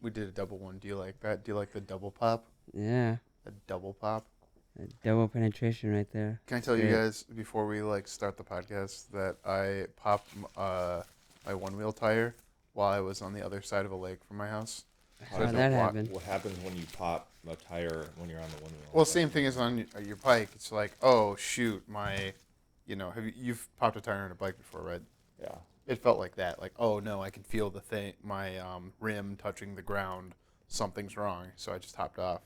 We did a double one. Do you like that? Do you like the double pop? Yeah. A double pop? Double penetration right there. Can I tell you guys before we start the podcast that I popped my one-wheel tire while I was on the other side of a lake from my house? How did that happen? What happens when you pop a tire when you're on the one wheel? Well, same thing as on your bike. It's like, oh shoot, you've popped a tire on a bike before, right? Yeah. It felt like that. Like, oh no, I can feel my rim touching the ground. Something's wrong. So I just hopped off.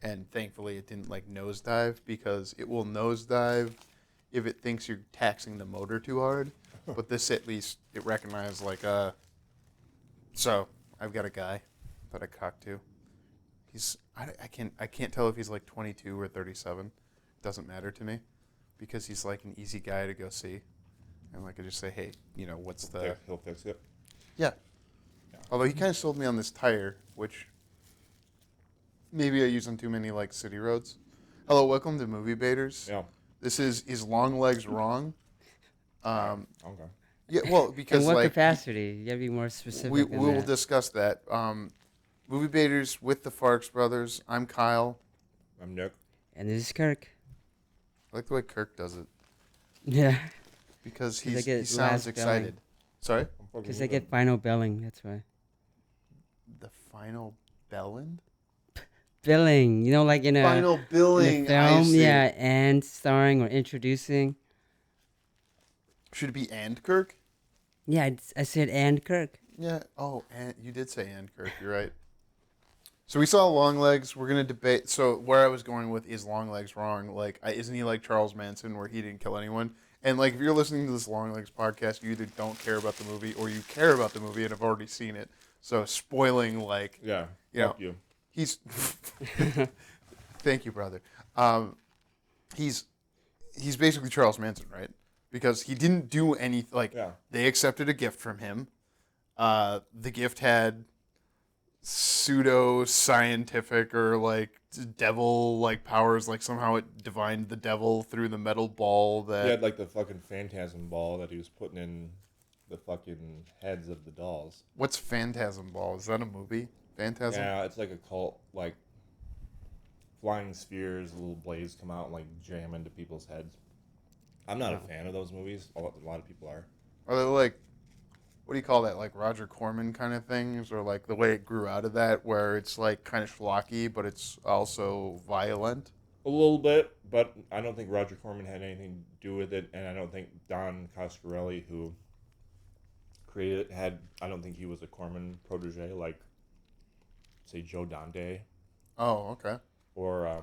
And thankfully it didn't nosedive, because it will nosedive if it thinks you're taxing the motor too hard. But this, at least, it recognized so I've got a guy that I cocked to. I can't tell if he's 22 or 37. Doesn't matter to me, because he's an easy guy to go see. And I just say, hey, what's the... He'll fix it? Yeah. Although he kind of sold me on this tire, which maybe I use on too many city roads. Hello, welcome to Movie Baiters. Yeah. This is Longlegs wrong? Okay. Yeah, well, because In what capacity? You gotta be more specific. we will discuss that. Movie Baiters with the Farx Brothers. I'm Kyle. I'm Nick. And this is Kirk. I like the way Kirk does it, Yeah. because They he get sounds last excited. Sorry? Because they get final billing, that's why. The final bellend? Billing, like in a Final billing. in a I film, see. yeah, and starring or introducing. Should it be and Kirk? Yeah, I said and Kirk. Yeah. Oh, and you did say and Kirk. You're right. So we saw Longlegs. We're gonna debate. So where I was going with is Longlegs wrong? Isn't he like Charles Manson, where he didn't kill anyone? And if you're listening to this Longlegs podcast, you either don't care about the movie or you care about the movie and have already seen it. So spoiling, Yeah. you You. he's. Thank you, brother. He's basically Charles Manson, right? Because he didn't do anything. Yeah. They accepted a gift from him. The gift had pseudo-scientific or devil powers. Somehow it divined the devil through the metal ball that... He had the fucking phantasm ball that he was putting in the fucking heads of the dolls. What's Phantasm Ball? Is that a movie? Phantasm? Yeah, it's like a cult, flying spheres, little blades come out and jam into people's heads. I'm not a fan of those movies. A lot of people are. Are they what do you call that? Roger Corman kind of things? Or the way it grew out of that, where it's kind of schlocky, but it's also violent? A little bit, but I don't think Roger Corman had anything to do with it, and I don't think Don Coscarelli, who created it, I don't think he was a Corman protege like, say, Joe Dante. Oh, okay. Or, I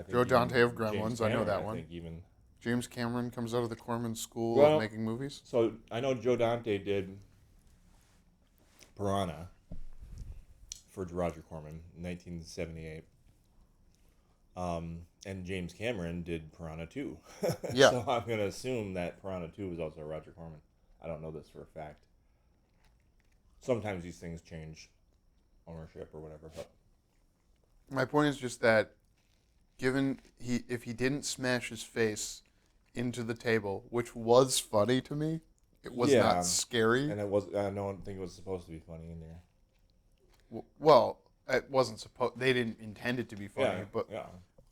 think Joe Dante of James Gremlins, I know Cameron, that one. I think even. James Cameron comes out of the Corman school of making movies? So, I know Joe Dante did Piranha for Roger Corman in 1978. And James Cameron did Piranha 2. Yeah. So I'm going to assume that Piranha 2 was also Roger Corman. I don't know this for a fact. Sometimes these things change ownership or whatever. But My point is just that, if he didn't smash his face into the table, which was funny to me, it was not scary. And I don't think it was supposed to be funny in there. Well, it wasn't supposed. They didn't intend it to be funny, but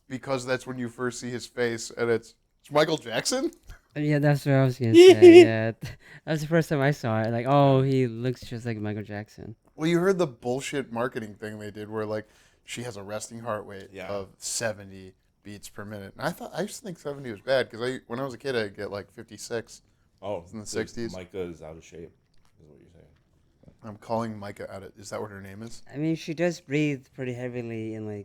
because that's when you first see his face, and it's Michael Jackson. Yeah, that's what I was gonna say. Yeah, that was the first time I saw it. He looks just like Michael Jackson. Well, you heard the bullshit marketing thing they did, where she has a resting heart rate of 70 beats per minute, and I used to think 70 was bad, because when I was a kid I'd get 56. Oh, in the 60s. Micah is out of shape, is what you're saying. I'm calling Micah out. Is that what her name is? I mean, she does breathe pretty heavily and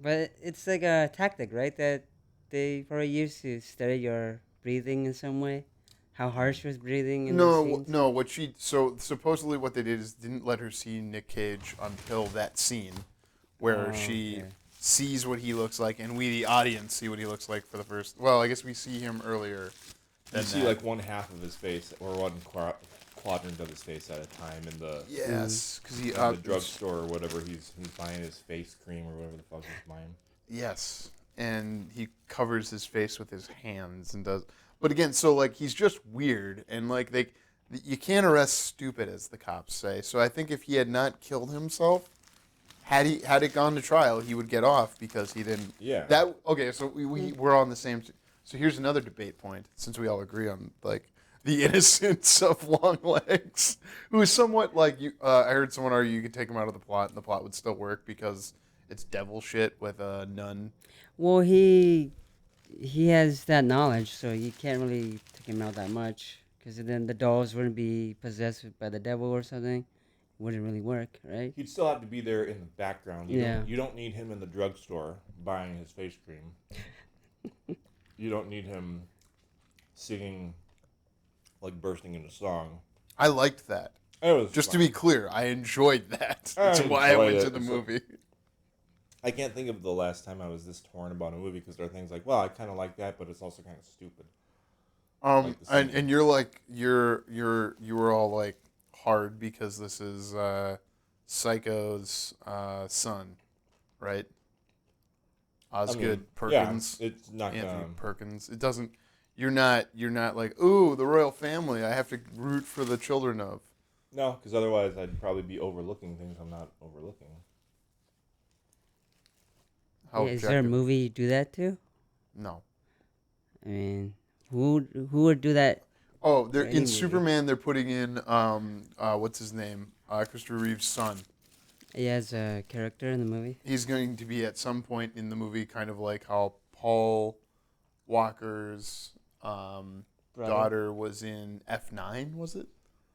but it's a tactic, right? That they probably use to study your breathing in some way. How hard she was breathing in the scenes. No. So supposedly what they did is didn't let her see Nic Cage until that scene, where she sees what he looks like, and we, the audience, see what he looks like for the first. Well, I guess we see him earlier. You see one half of his face, or one quadrant of his face at a time in the because he the drugstore or whatever. He's buying his face cream or whatever the fuck he's buying. Yes, and he covers his face with his hands and does. But again, so he's just weird, and You can't arrest stupid, as the cops say. So I think if he had not killed himself, had it gone to trial, he would get off because he didn't. Yeah. That okay? So we're on the same. So here's another debate point, since we all agree on like the innocence of Longlegs, who is somewhat like you. I heard someone argue you could take him out of the plot, and the plot would still work because it's devil shit with a nun. Well, he has that knowledge, so you can't really take him out that much, because then the dolls wouldn't be possessed by the devil or something. Wouldn't really work, right? He'd still have to be there in the background. Yeah. You don't need him in the drugstore buying his face cream. You don't need him singing, like bursting into song. I liked that. It was Just fun. to be clear, I enjoyed that. I That's why I enjoyed went it. to the It's movie. I can't think of the last time I was this torn about a movie because there are things like, well, I kind of like that, but it's also kind of stupid. Like the singing. And you're like you were all like hard because this is Psycho's son, right? Osgood Perkins, Yeah, it's not Anthony gonna. Perkins. It doesn't. You're not like, ooh, the royal family. I have to root for the children of. No, because otherwise I'd probably be overlooking things I'm not overlooking. How Is there a objective- movie you do that to? No. I mean, who would do that? Oh, they're Any in movie. Superman. They're putting in what's his name? Christopher Reeve's son. He has a character in the movie. He's going to be at some point in the movie, kind of like how Paul Walker's daughter was in F9. Was it?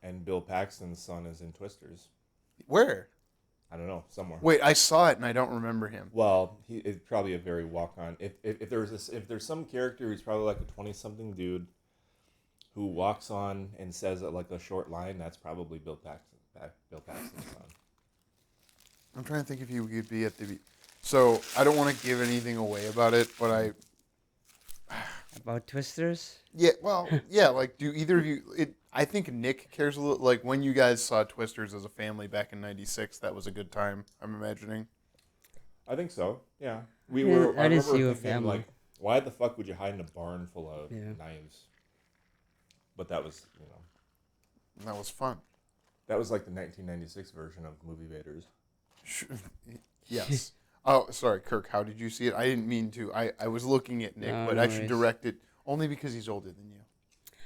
And Bill Paxton's son is in Twisters. Where? I don't know, somewhere. Wait, I saw it and I don't remember him. Well, it's probably a very walk-on. If there's some character who's probably like a 20-something dude who walks on and says like a short line, that's probably Bill Paxton's son. I'm trying to think if he would be at the. So I don't want to give anything away about it, but About Twisters? yeah, well, yeah. Like, do either of you? I think Nick cares a little. Like when you guys saw Twisters as a family back in '96, that was a good time. I'm imagining. I think so. Yeah, I didn't see you a thinking, family. like, why the fuck would you hide in a barn full of Yeah. knives? But that was, That was fun. that was like the 1996 version of Movie Vaders. Yes. Oh, sorry, Kirk. How did you see it? I didn't mean to. I was looking at Nick, No, but no I should worries. direct it only because he's older than you.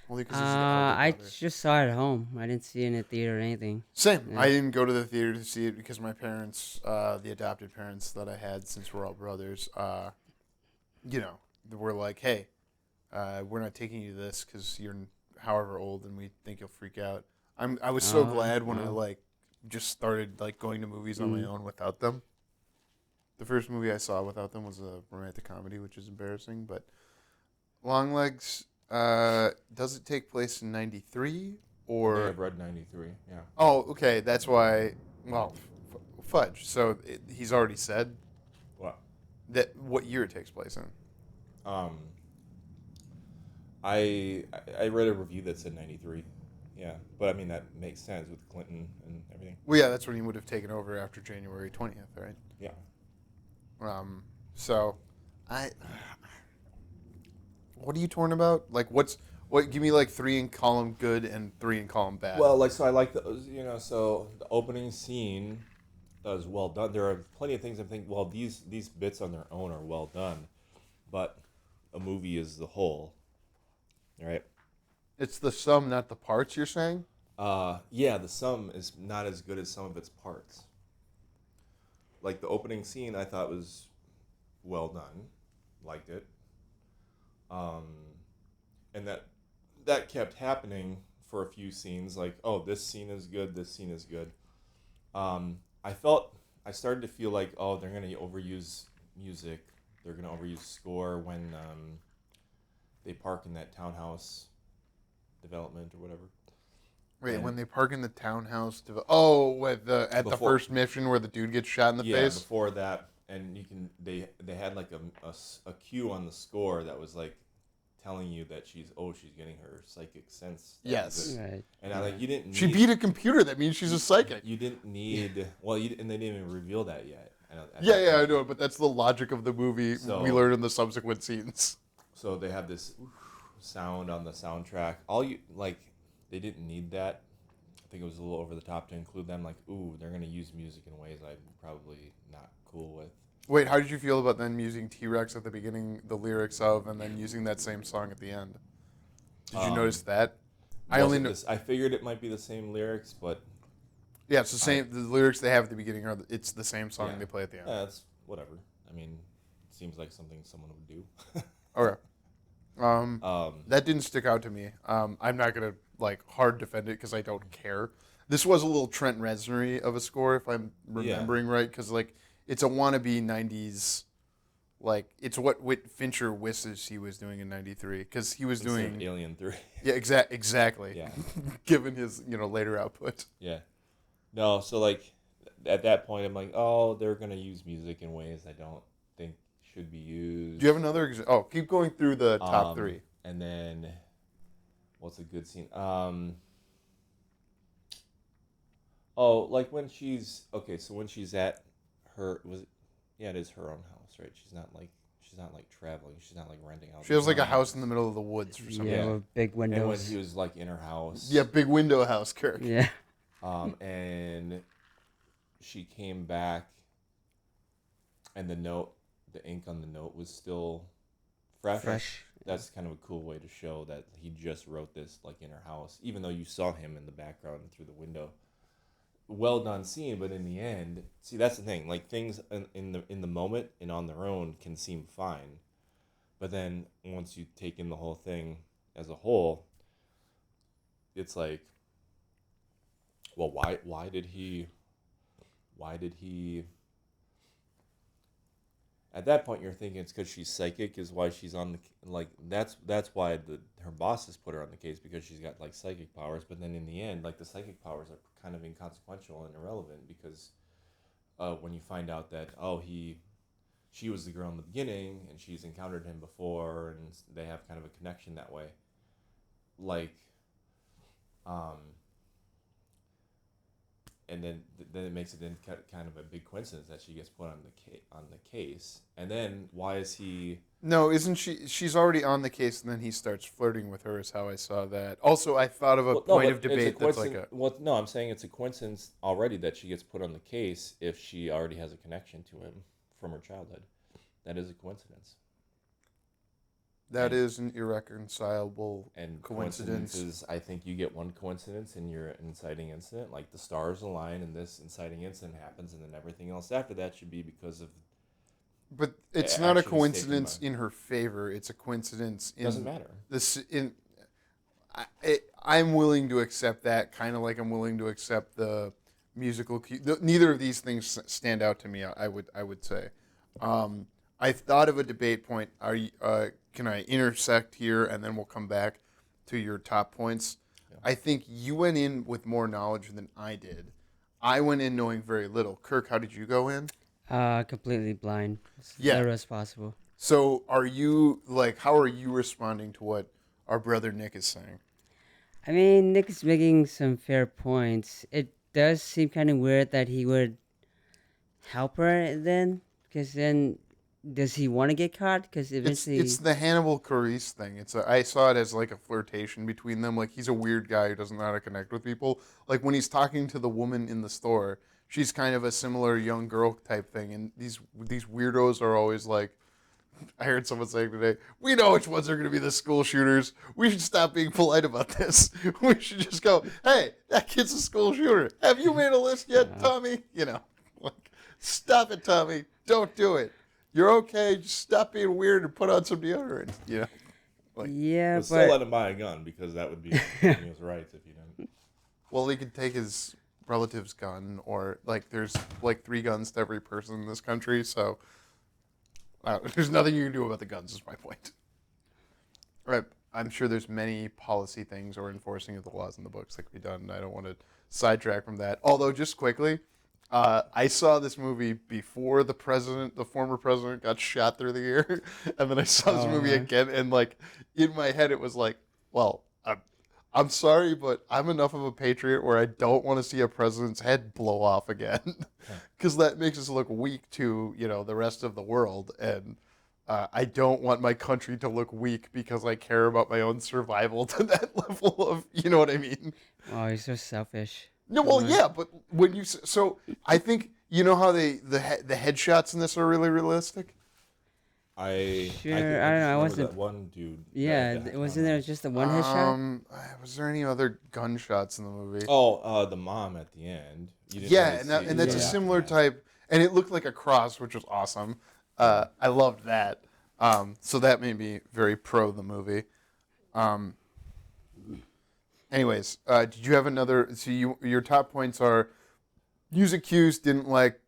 Only because he's the I elder brother. just saw it at home. I didn't see it in a theater or anything. Same. Yeah. I didn't go to the theater to see it because my parents, the adopted parents that I had since we're all brothers, were like, hey, we're not taking you to this because you're however old and we think you'll freak out. I was so Oh, glad when I oh. like just started like going to movies on my own without them. The first movie I saw without them was a romantic comedy, which is embarrassing. But Longlegs, does it take place in '93 or? I've read 93. Yeah. Oh, okay. That's why. Well, fudge. So he's already said What? that what year it takes place in. I read a review that said 93. Yeah, but I mean that makes sense with Clinton and everything. Well, yeah, that's when he would have taken over after January 20th, right? Yeah. So, what are you torn about? Like, what? Give me like 3 in column good and 3 in column bad. Well, like so I like so the opening scene is well done. There are plenty of things I think. Well, these bits on their own are well done, but a movie is the whole. Right. It's the sum, not the parts. You're saying? Yeah, the sum is not as good as some of its parts. Like the opening scene, I thought was well done, liked it, and that kept happening for a few scenes. Like, oh, this scene is good, this scene is good. I started to feel like, oh, they're gonna overuse music, they're gonna overuse score when they park in that townhouse development or whatever. Wait, And- when they park in the townhouse. At the Before- first mission where the dude gets shot in the Yeah, face. before that, and they had like a cue on the score that was like telling you that she's getting her psychic sense. Yes. Right. And I like you didn't. She need- beat a computer. That means she's a psychic. You didn't need and they didn't even reveal that yet. Yeah, I know, but that's the logic of the movie. So- We learn in the subsequent scenes. So they have this sound on the soundtrack. they didn't need that. I think it was a little over the top to include them. Like, ooh, they're gonna use music in ways I'm probably not cool with. Wait, how did you feel about them using T-Rex at the beginning, the lyrics of, and then using that same song at the end? Did you notice that? I figured it might be the same lyrics, but yeah, it's the same. The lyrics they have at the beginning it's the same song they play at the end. Yeah, it's whatever. I mean, it seems like something someone would do. Okay. That didn't stick out to me. I'm not gonna like hard defend it because I don't care. This was a little Trent Reznor of a score, if I'm remembering right, because like it's a wannabe '90s. Like it's what Fincher wishes he was doing in '93, because he was doing Alien 3. Yeah, exactly. Yeah. Given his later output. Yeah. No, so like at that point, I'm like, oh, they're gonna use music in ways I don't think should be used. Do you have another example? Oh, keep going through the top three. And then, what's a good scene? Oh, like when she's so when she's at her it is her own house, right? She's not like traveling. She's not like renting out. She has like a house in the middle of the woods or something. Yeah, with big windows. And when he was like in her house. Yeah, big window house, Kirk. Yeah. And she came back, and the ink on the note was still fresh. That's kind of a cool way to show that he just wrote this like in her house, even though you saw him in the background through the window. Well done scene, but in the end, see, that's the thing. Like things in the moment and on their own can seem fine, but then once you take in the whole thing as a whole, it's like, well, why did he? At that point, you're thinking it's because she's psychic is why she's on that's why her bosses put her on the case, because she's got like psychic powers. But then in the end, like the psychic powers are kind of inconsequential and irrelevant, because when you find out that she was the girl in the beginning and she's encountered him before and they have kind of a connection that way, like and then it makes it kind of a big coincidence that she gets put on the case. And then why is he? No, isn't she? She's already on the case, and then he starts flirting with her. Is how I saw that. Also, I thought of a point of debate that's like a. Well, no, I'm saying it's a coincidence already that she gets put on the case if she already has a connection to him from her childhood. That is a coincidence. That is an irreconcilable and coincidence. Coincidences, I think you get one coincidence in your inciting incident, like the stars align and this inciting incident happens, and then everything else after that should be because of. But it's not a coincidence in her favor. It's a coincidence in. Doesn't matter. I'm willing to accept that, kind of like I'm willing to accept the musical cue. Neither of these things stand out to me. I would say. I thought of a debate point. Can I intersect here, and then we'll come back to your top points? Yeah. I think you went in with more knowledge than I did. I went in knowing very little. Kirk, how did you go in? Completely blind. Zero as possible. So how are you responding to what our brother Nick is saying? I mean, Nick is making some fair points. It does seem kind of weird that he would help her then, because then does he want to get caught? Because eventually it's the Hannibal Clarice thing. I saw it as like a flirtation between them. Like he's a weird guy who doesn't know how to connect with people. Like when he's talking to the woman in the store, she's kind of a similar young girl type thing. And these weirdos are always like, I heard someone saying today, we know which ones are going to be the school shooters. We should stop being polite about this. We should just go, hey, that kid's a school shooter. Have you made a list yet, Tommy? Like, stop it, Tommy. Don't do it. You're okay. Just stop being weird and put on some deodorant. But still let him buy a gun, because that would be taking his rights if you didn't. Well, he could take his relative's gun, or like there's like 3 guns to every person in this country, so there's nothing you can do about the guns. Is my point. All right. I'm sure there's many policy things or enforcing of the laws in the books that could be done. I don't want to sidetrack from that. Although, just quickly. I saw this movie before the former president, got shot through the ear, and then I saw this movie again, and like in my head it was like, well, I'm sorry, but I'm enough of a patriot where I don't want to see a president's head blow off again, because that makes us look weak to the rest of the world, and I don't want my country to look weak because I care about my own survival to that level of, you know what I mean? Oh, you're so selfish. No, well, yeah, but when you so I think you know how the headshots in this are really realistic. Sure, I I don't just know. I remember wasn't. that one dude. Yeah, that- wasn't there just the one headshot? Was there any other gunshots in the movie? the mom at the end. You didn't Yeah, really and see and that's a the similar aftermath. type, and it looked like a cross, which was awesome. I loved that. So that made me very pro the movie. Um, anyways, did you have another? So your top points are music cues didn't like,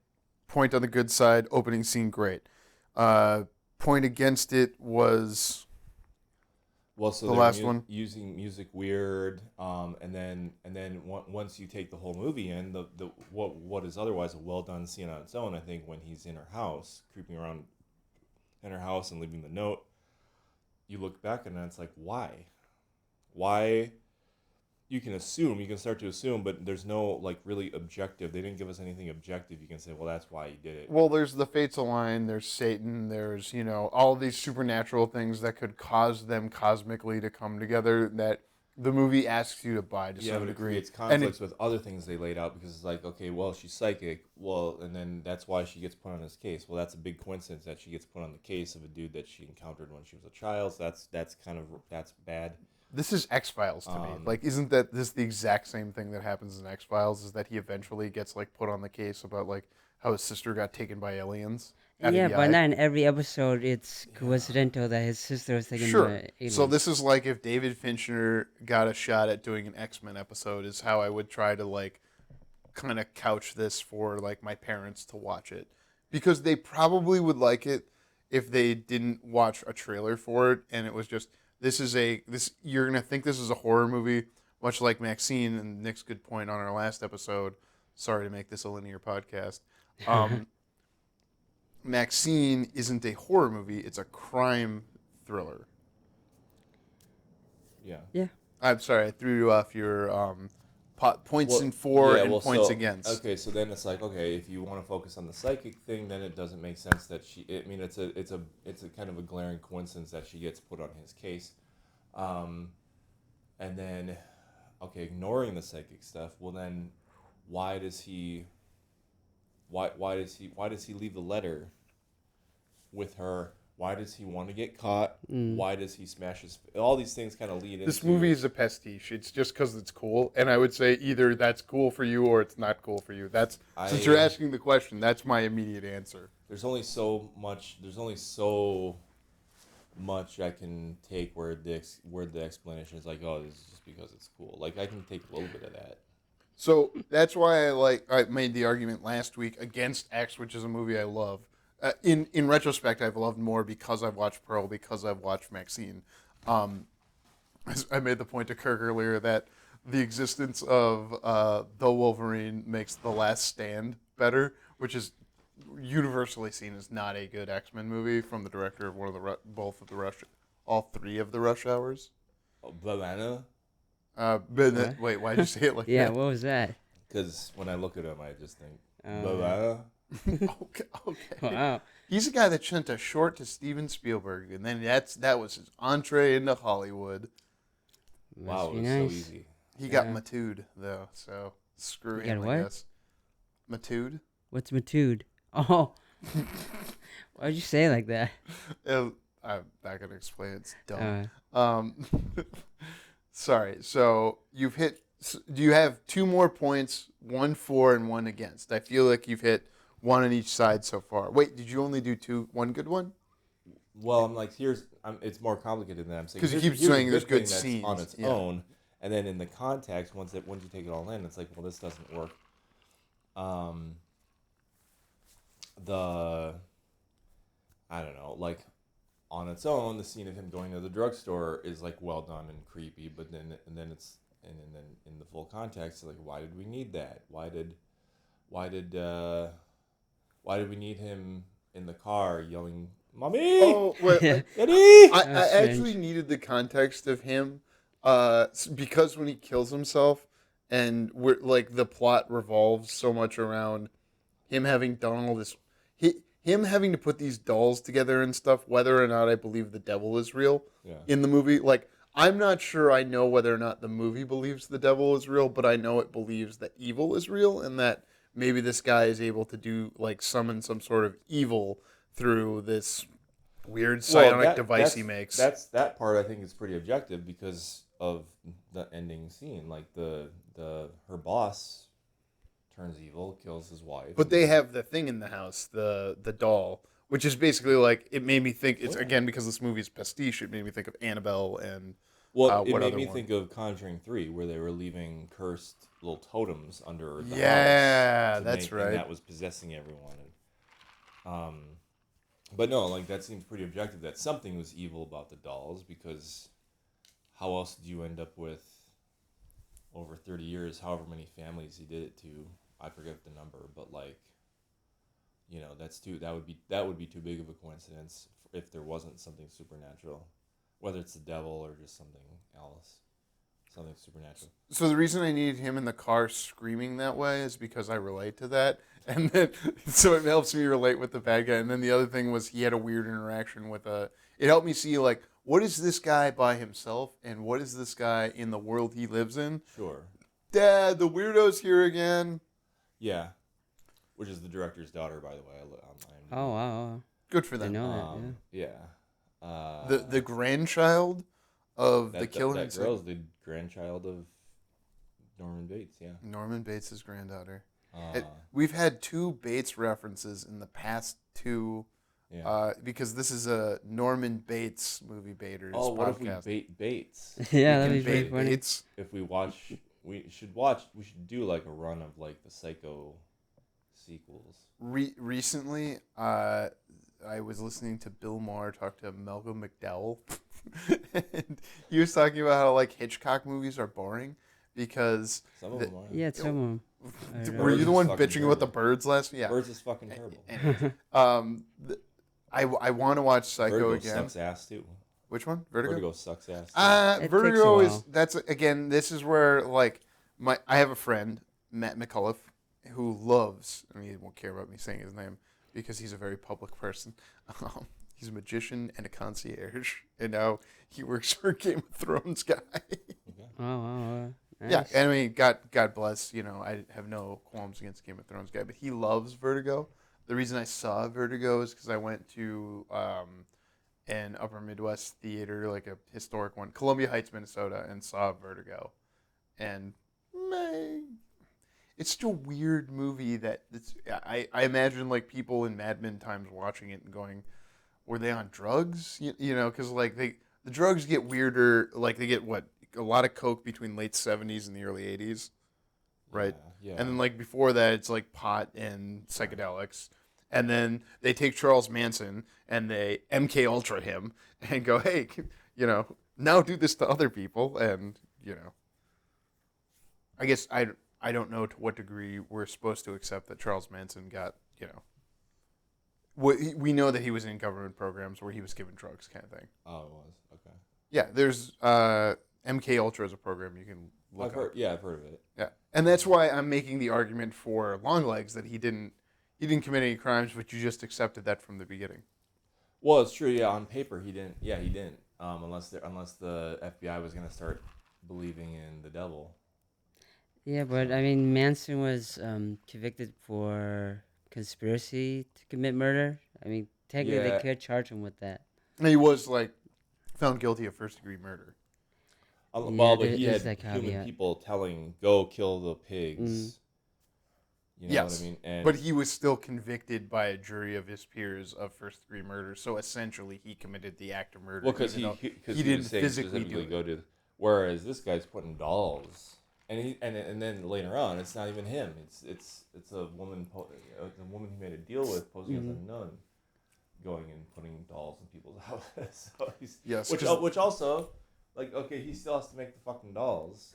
point on the good side, opening scene great. Point against it was Well, so the they're last one. using music weird, and then once you take the whole movie in, the what is otherwise a well done scene on its own. I think when he's in her house, creeping around in her house and leaving the note, you look back and it's like, why? You can start to assume, but there's no like really objective. They didn't give us anything objective. You can say, well, that's why he did it. Well, there's the fates align. There's Satan. There's all these supernatural things that could cause them cosmically to come together. That the movie asks you to buy to Yeah, some but it degree. creates And conflicts with other things they laid out because it's like, okay, well, she's psychic. Well, and then that's why she gets put on this case. Well, that's a big coincidence that she gets put on the case of a dude that she encountered when she was a child. So that's bad. this is X-Files to me. Like, isn't this the exact same thing that happens in X-Files? Is that he eventually gets like put on the case about like how his sister got taken by aliens? out of Yeah, the but eye? not in every episode. It's coincidental that his sister was taken Sure. by aliens. So this is like if David Fincher got a shot at doing an X-Men episode, is how I would try to like kind of couch this for like my parents to watch it, because they probably would like it if they didn't watch a trailer for it and it was just you're gonna think this is a horror movie, much like Maxine and Nick's good point on our last episode. Sorry to make this a linear podcast. Maxine isn't a horror movie; it's a crime thriller. Yeah. Yeah. I'm sorry, I threw you off your points in for and points against. Okay, so then it's like, okay, if you want to focus on the psychic thing, then it doesn't make sense that it's a kind of a glaring coincidence that she gets put on his case, and then, okay, ignoring the psychic stuff. Well, then, why does he leave the letter with her? Why does he want to get caught? Why does he smash his... All these things kind of lead into... This movie is a pastiche. It's just because it's cool, and I would say either that's cool for you or it's not cool for you. Since you're asking the question, that's my immediate answer. There's only so much I can take where the explanation is like, oh, this is just because it's cool. Like, I can take a little bit of that. So that's why I made the argument last week against X, which is a movie I love. In retrospect, I've loved more because I've watched Pearl, because I've watched Maxine. I made the point to Kirk earlier that the existence of the Wolverine makes The Last Stand better, which is universally seen as not a good X-Men movie from the director of all three of the Rush hours. Banana? Wait, why'd you say it like Yeah, that? what was that? Because when I look at him, I just think, Oh. banana? Okay. Wow. He's the guy that sent a short to Steven Spielberg, and then that was his entree into Hollywood. Wow, Must it be was so nice. easy. He got Matude, though, so screw He him, got I what? guess. Matude? What's Matude? Oh. Why'd you say it like that? I'm not going to explain it. It's dumb. Uh, Sorry, so do you have two more points, 1 for and 1 against? I feel like you've hit one on each side so far. Wait, did you only do one good one? Well, I'm like, it's more complicated than I'm saying. 'Cause you Here's- keep here's a saying there's good thing that's scenes, on its yeah. own, and then in the context, once you take it all in, it's like, well, this doesn't work. I don't know, like, on its own, the scene of him going to the drugstore is like well done and creepy, but then in the full context, like, why did we need that? Why did we need him in the car yelling, "Mommy!" Oh, wait. Daddy! I That's actually strange. needed the context of him because when he kills himself and the plot revolves so much around him having done all this, him having to put these dolls together and stuff, whether or not I believe the devil is real Yeah. in the movie, like, I'm not sure I know whether or not the movie believes the devil is real, but I know it believes that evil is real and that maybe this guy is able to do, like, summon some sort of evil through this weird psionic device he makes. That part I think is pretty objective because of the ending scene. Like her boss turns evil, kills his wife. But they have the thing in the house, the doll, which is basically like, it made me think, it's again because this movie is pastiche, it made me think of Annabelle and it what made other me one? think of Conjuring 3, where they were leaving cursed little totems under the house. Yeah, that's right. And that was possessing everyone. But no, like that seems pretty objective that something was evil about the dolls, because how else do you end up with over 30 years, however many families he did it to? I forget the number, but like, that would be too big of a coincidence if there wasn't something supernatural, whether it's the devil or just something else, something supernatural. So the reason I needed him in the car screaming that way is because I relate to that, and then so it helps me relate with the bad guy. And then the other thing was he had a weird interaction with it helped me see, like, what is this guy by himself and what is this guy in the world he lives in? Sure. Dad, the weirdo's here again. Yeah, which is the director's daughter, by the way. Oh wow. Good for I them. know that. Yeah. The grandchild of the killing. That girl's the grandchild of Norman Bates. Yeah. Norman Bates' granddaughter. We've had 2 Bates references in the past 2. Yeah. Because this is a Norman Bates movie baiters Oh, what podcast. if we bait Bates? Yeah, We that'd be can pretty bait funny. Bates. If we should do like a run of like the Psycho sequels. Recently, I was listening to Bill Maher talk to Malcolm McDowell, and he was talking about how, like, Hitchcock movies are boring because Some of them are. Yeah, some of them. were you the one Fucking bitching about the terrible. birds last? Yeah. Birds is fucking terrible. I want to watch Psycho Vertigo again. sucks ass too. Which one? Vertigo. Vertigo sucks ass. Too. It takes Vertigo a is while. that's again. This is where, like, I have a friend, Matt McCullough, who loves. I mean, he won't care about me saying his name because he's a very public person. He's a magician and a concierge, and now he works for a Game of Thrones guy. Oh wow. Yeah, Nice. I mean, God bless. I have no qualms against Game of Thrones guy, but he loves Vertigo. The reason I saw Vertigo is because I went to an Upper Midwest theater, like a historic one, Columbia Heights, Minnesota, and saw Vertigo. And it's such a weird movie that I imagine, like, people in Mad Men times watching it and going, were they on drugs? Because, like, the drugs get weirder. Like, they get a lot of coke between late 70s and the early 80s, right? Yeah. And then, like, before that, it's like pot and psychedelics. And then they take Charles Manson and they MK Ultra him and go, hey, now do this to other people. And, I guess I don't know to what degree we're supposed to accept that Charles Manson got, we know that he was in government programs where he was given drugs, kind of thing. Oh, it was okay. Yeah, there's MK Ultra is a program you can look I've up. heard of it. Yeah, and that's why I'm making the argument for Longlegs that he didn't commit any crimes, but you just accepted that from the beginning. Well, it's true. Yeah, on paper he didn't. Yeah, he didn't. Unless the FBI was gonna start believing in the devil. Yeah, but I mean, Manson was convicted for conspiracy to commit murder. I mean, technically Yeah. they could charge him with that. And he was, like, found guilty of first-degree murder. Well, but there he is had that human caveat. people telling, "Go kill the pigs." You know Yes, what I mean? And but he was still convicted by a jury of his peers of first-degree murder. So essentially, he committed the act of murder. well, because even he though he didn't was saying physically do specifically it. go to. Whereas this guy's putting dolls, and then later on, it's not even him. It's a woman. A woman he made a deal with, posing as a nun, going and putting dolls in people's houses. So he's, Yes, which also, like, okay, he still has to make the fucking dolls.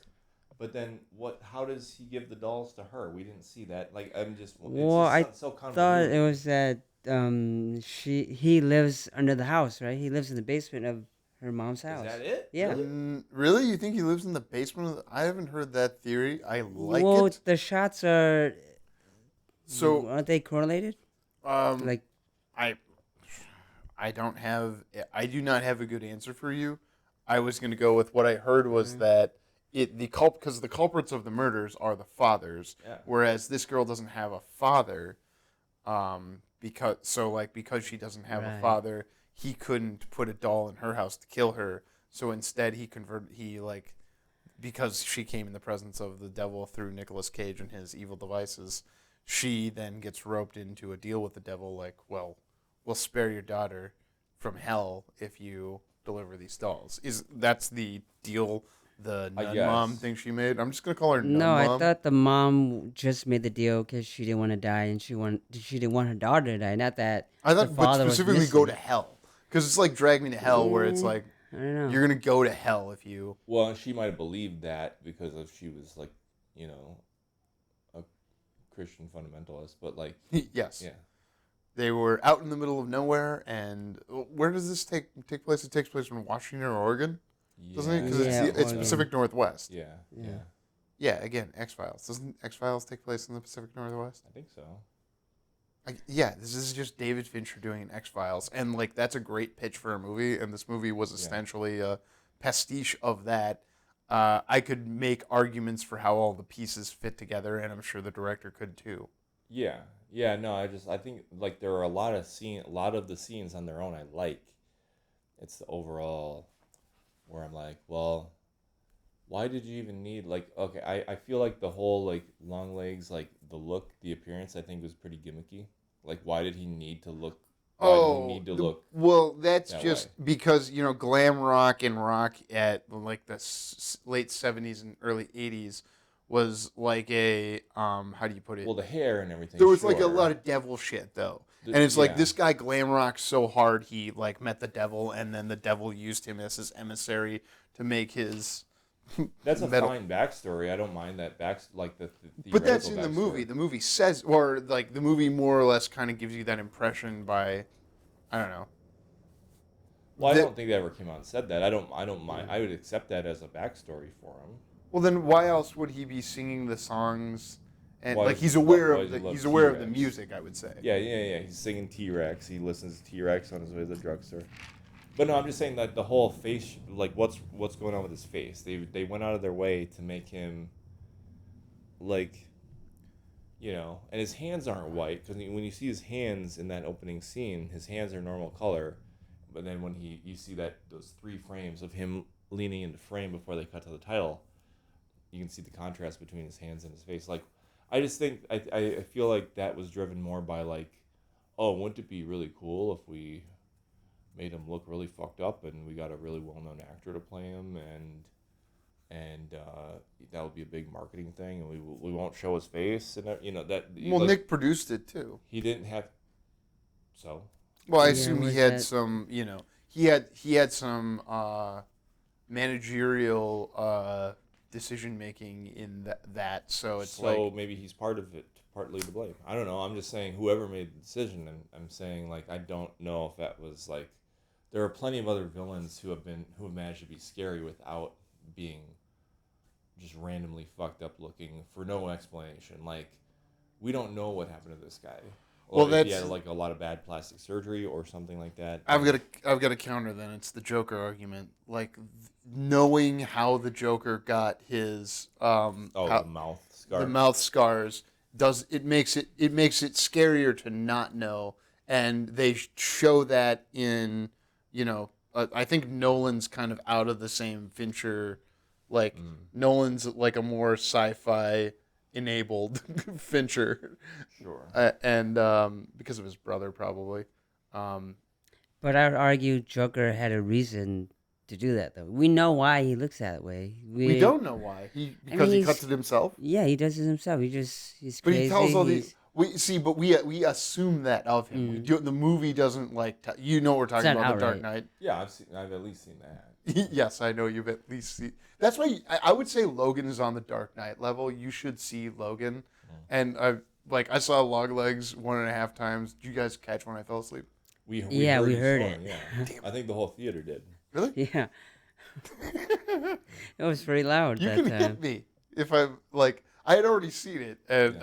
But then, how does he give the dolls to her? We didn't see that. Like, I'm just. Well, I so thought convoluted. it was that he lives under the house, right? He lives in the basement of her mom's house. Is that it? Yeah. Really? Really? You think he lives in the basement of I haven't heard that theory. I like well, it. the shots are So, aren't they correlated? um, Like I do not have a good answer for you. I was going to go with what I heard was that because the culprits of the murders are the fathers, Yeah. whereas this girl doesn't have a father, because she doesn't have a Right. father, he couldn't put a doll in her house to kill her. So instead, because she came in the presence of the devil through Nicolas Cage and his evil devices, she then gets roped into a deal with the devil. Like, well, we'll spare your daughter from hell if you deliver these dolls. That's the deal? The I nun guess. mom thing she made. I'm just gonna call her nun No, mom. I thought the mom just made the deal because she didn't want to die and she didn't want her daughter to die. Not that I the thought, but father was specifically go to missing. hell, because it's like Drag Me to Hell, where it's Eh, like I don't know. you're gonna go to hell if you. Well, she might have believed that because of she was like, a Christian fundamentalist, but like, Yes. yeah, They were out in the middle of nowhere, and where does this take place? It takes place in Washington or Oregon, doesn't it? Because Yeah, it's Oregon. Pacific Northwest. yeah, Yeah. yeah, Yeah, again, X-Files. Doesn't X-Files take place in the Pacific Northwest? I think so. Yeah, this is just David Fincher doing an X-Files, and like that's a great pitch for a movie, and this movie was essentially a pastiche of that. I could make arguments for how all the pieces fit together, and I'm sure the director could too. Yeah, yeah. No, I think like there are a lot of the scenes on their own I like. It's the overall where I'm like, well, why did you even need like? Okay, I feel like the whole like Longlegs, like the look, the appearance, I think was pretty gimmicky. Like, why did he need to look? Why did he need to look? Well, that's that just way? because glam rock and rock at like the late '70s and early '80s was like a how do you put it? Well, the hair and everything. There was like a sure. lot of devil shit though, and it's like yeah. this guy glam rocked so hard he like met the devil, and then the devil used him as his emissary to make his. That's a metal. fine backstory. I don't mind that like the. But that's theoretical in the movie. backstory. The movie says, or like the movie more or less kind of gives you that impression by, I don't know. Well, I The- don't think they ever came out and said that. I don't mind. I would accept that as a backstory for him. Well, then why else would he be singing the songs? And Why like does he's he aware why of does he love he's aware of the T-Rex? music, I would say. Yeah. He's singing T-Rex. He listens to T-Rex on his way to the drugstore. But no, I'm just saying that the whole face, like what's going on with his face? They went out of their way to make him, like, and his hands aren't white because when you see his hands in that opening scene, his hands are normal color, but then when you see those 3 frames of him leaning into frame before they cut to the title, you can see the contrast between his hands and his face. Like, I just think I feel like that was driven more by like, oh, wouldn't it be really cool if we made him look really fucked up and we got a really well-known actor to play him and that would be a big marketing thing and we won't show his face and that. Well, like, Nick produced it too. he didn't have. So Well, I Yeah, assume he was had that- some, he had some managerial decision making in that. So it's like maybe he's part of it, partly to blame. I don't know. I'm just saying whoever made the decision, and I'm saying like I don't know if that was like. There are plenty of other villains who have managed to be scary without being just randomly fucked up looking for no explanation. Like, we don't know what happened to this guy. Well, Or if he that's- had like a lot of bad plastic surgery or something like that. I've got a counter. Then it's the Joker argument. Like knowing how the Joker got his the mouth scar. the mouth scars makes it scarier to not know, and they show that in I think Nolan's kind of out of the same Fincher, like Nolan's like a more sci-fi enabled Fincher, Sure. and because of his brother probably. But I would argue Joker had a reason to do that, though. We know why he looks that way. We don't know why because he he's- cuts it himself. Yeah, he does it himself. He's But crazy. he tells all he's- these. We assume that of him. We do, the movie doesn't like. What we're talking not about, The Dark outright. Knight. Yeah, I've at least seen that. Yes, I know you've at least seen. That's why I would say Logan is on the Dark Knight level. You should see Logan, and I saw Longlegs 1.5 times. Did you guys catch when I fell asleep? We we you heard snoring, it. Yeah, I think the whole theater did. Really? Yeah. It was pretty loud You that can time. hit me if I like. I had already seen it, and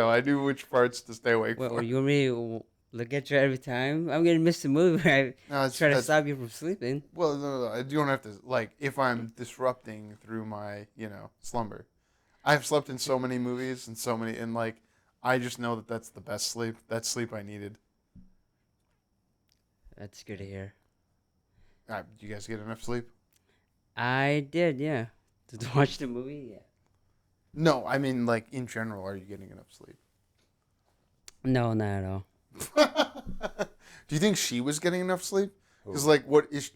I knew which parts to stay awake Well, for. you want me to look at you every time, I'm gonna miss the movie. I No, try to stop you from sleeping. Well, no, you don't have to, like, if I'm disrupting through my, slumber. I've slept in so many movies and, like, I just know that that's the best sleep. That's sleep I needed. That's good to hear. Do you guys get enough sleep? I did, yeah. To watch the movie, yeah. No, I mean, like, in general, are you getting enough sleep? No, not at all. Do you think she was getting enough sleep? Because, Who? like,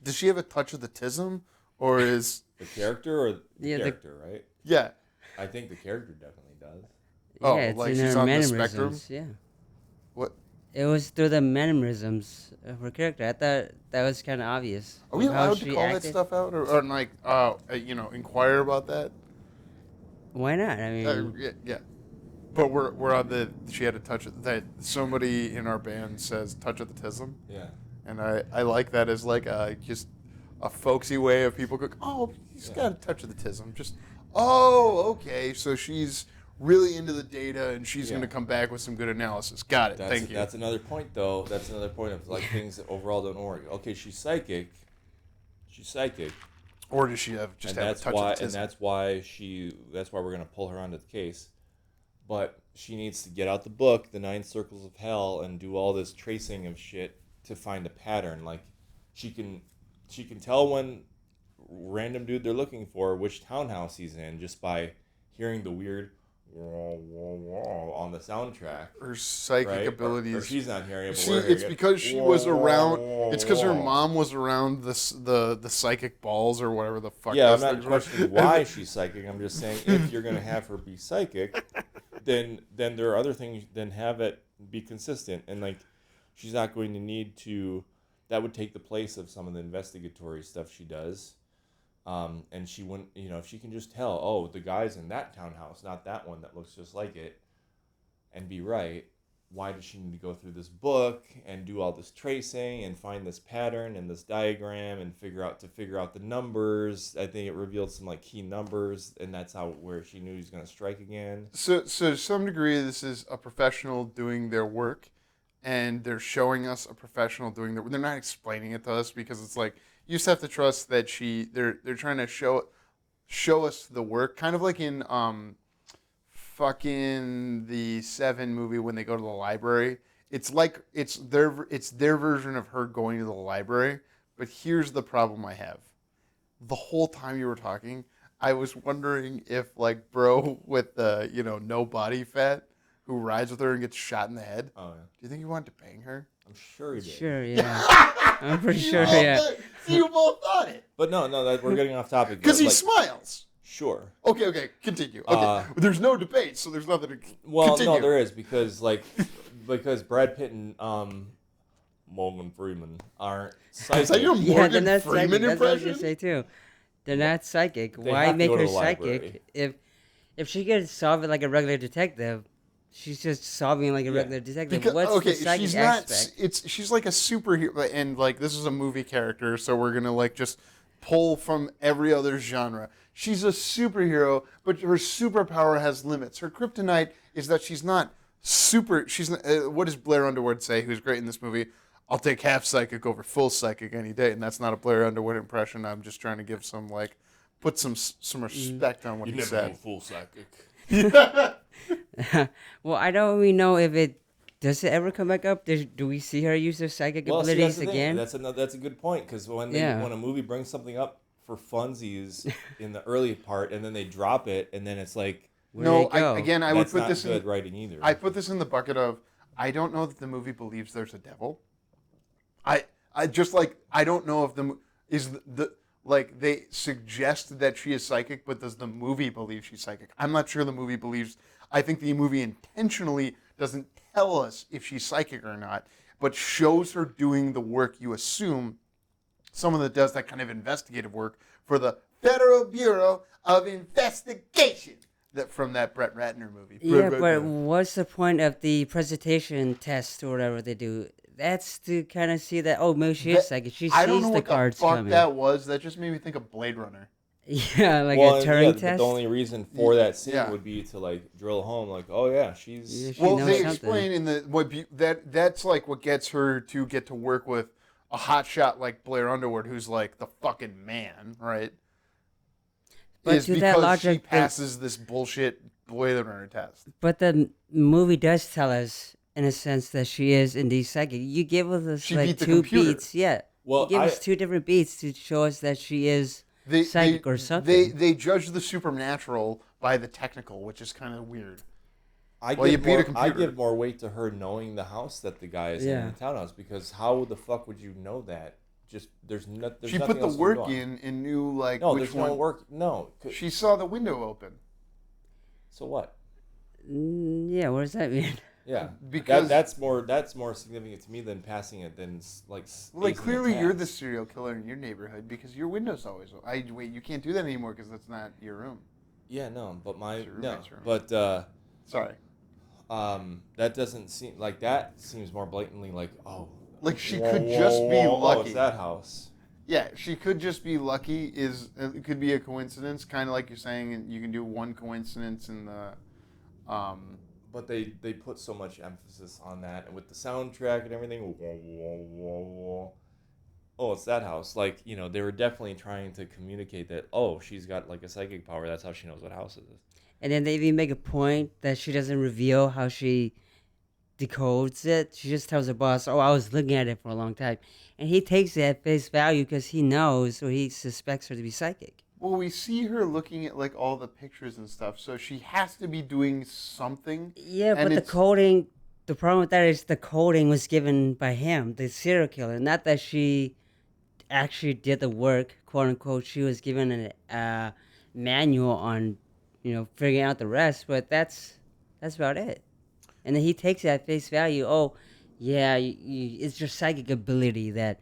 does she have a touch of the tism? Or is... The character or the Yeah, character, right? Yeah. I think the character definitely does. Oh, Yeah, it's like in she's her on the mannerisms. spectrum? Yeah. What? It was through the mannerisms of her character. I thought that was kind of obvious. Are we How allowed to she call that acted. stuff out? Or like, inquire about that? Why not? I mean, Yeah. But we're on she had a touch of that. Somebody in our band says touch of the tism. Yeah. And I like that as like just a folksy way of people going, oh, he's got a touch of the tism. Just, oh, okay. So she's really into the data and she's going to come back with some good analysis. Got it. Thank you. That's another point, though. That's another point of like things that overall don't work. Okay, she's psychic. Or does she have just and have that's a touch why, of the tism? and that's why we're gonna pull her onto the case. But she needs to get out the book, The 9 Circles of Hell, and do all this tracing of shit to find a pattern. Like she can tell when random dude they're looking for which townhouse he's in just by hearing the weird wah, wah, wah on the soundtrack. Her psychic Right? abilities. Or she's not hearing it. But See, we're hearing it's it. because she Wah, was wah, around. wah, It's because her wah. mom was around the psychic balls or whatever the fuck. Yeah, I'm those not things were. questioning why she's psychic. I'm just saying if you're gonna have her be psychic, then there are other things. Then have it be consistent, and like she's not going to need to. That would take the place of some of the investigatory stuff she does. And she wouldn't, if she can just tell, oh, the guy's in that townhouse, not that one that looks just like it, and be right. Why does she need to go through this book and do all this tracing and find this pattern and this diagram and figure out the numbers? I think it revealed some like key numbers, and that's where she knew he was going to strike again. So to some degree, this is a professional doing their work, and they're showing us a professional doing their. They're not explaining it to us because it's like you just have to trust that they're trying to show us the work, kind of like in fucking the Seven movie when they go to the library. It's like it's their version of her going to the library. But here's the problem I have. The whole time you were talking, I was wondering if like bro with the no body fat who rides with her and gets shot in the head. Oh yeah, Do you think he wanted to bang her? I'm sure he did. sure, yeah. I'm pretty sure, both yeah. thought- You both thought it. But no, we're getting off topic. Because he like, smiles. Sure. Okay, continue. Okay, there's no debate, so there's nothing to Well, continue. no, there is because Brad Pitt and Morgan Freeman aren't psychic. Is that your Yeah, Morgan they're not Freeman psychic. That's what I was impression? gonna say too. They're not psychic. They Why have to make go to her the library. psychic if she could solve it like a regular detective? She's just solving like a regular detective. Because, What's the psychic she's not. aspect? She's like a superhero, and like this is a movie character, so we're gonna like just pull from every other genre. She's a superhero, but her superpower has limits. Her kryptonite is that she's not super. She's not, what does Blair Underwood say? Who's great in this movie? I'll take half psychic over full psychic any day, and that's not a Blair Underwood impression. I'm just trying to give some put some respect on what he said. full psychic. Well, I don't really know if it does it ever come back up. Do we see her use her psychic Well, see, abilities that's the thing. again? That's a good point because when a movie brings something up for funsies in the early part and then they drop it and then it's like Where No, did it go? I would that's put not this good in. writing either. I put this in the bucket of I don't know that the movie believes there's a devil. I just like I don't know if like they suggest that she is psychic, but does the movie believe she's psychic? I'm not sure the movie believes. I think the movie intentionally doesn't tell us if she's psychic or not, but shows her doing the work you assume someone that does that kind of investigative work for the Federal Bureau of Investigation. That from that Brett Ratner movie. Yeah, but what's the point of the presentation test or whatever they do? That's to kind of see that maybe she is psychic. She I don't sees know the what cards the fuck coming. that was. That just made me think of Blade Runner. Yeah, like Well, a and Turing but test. the only reason for that scene Yeah. would be to like drill home, like, oh yeah, Yeah, she's she Well, knows they something. explain in the that's like what gets her to get to work with a hotshot like Blair Underwood, who's like the fucking man, right? But Is to that because she logic, passes this bullshit Blade Runner test. but the movie does tell us, in a sense, that she is indeed psychic. You give us She like beat the two computer. beats, yeah. Well, You give I us two different beats to show us that she is They psychic they, or something. they judge the supernatural by the technical, which is kind of weird. I Well, you give beat a more. I computer. give more weight to her knowing the house that the guy is in Yeah. the townhouse, because how the fuck would you know that? Just there's She nothing put the else to work go on. in and knew like No, which there's one. no work. No. She saw the window open So what? Yeah, what does that mean? Yeah, because that's more significant to me than passing it than like acing clearly a you're the task. serial killer in your neighborhood because your window's always open. Wait, you can't do that anymore because that's not your room. Yeah, no, but It's your no, roommate's room. but Sorry. that doesn't seem like that. Seems more blatantly like, oh, Like she could just be Oh, lucky. it's that house. Yeah, she could just be lucky. It could be a coincidence, kind of like you're saying. And you can do one coincidence in the. But they put so much emphasis on that, and with the soundtrack and everything, whoa, whoa, whoa, whoa. Oh, it's that house. Like, they were definitely trying to communicate that, oh, she's got like a psychic power. That's how she knows what house it is. And then they even make a point that she doesn't reveal how she decodes it. She just tells her boss, "Oh, I was looking at it for a long time," and he takes it at face value because he knows or he suspects her to be psychic. Well, we see her looking at like all the pictures and stuff, so she has to be doing something. Yeah, And but the it's- coding, the problem with that is the coding was given by him, the serial killer. Not that she actually did the work, quote unquote. She was given a manual on, figuring out the rest, but that's about it. And then he takes it at face value. Oh, yeah, it's your psychic ability that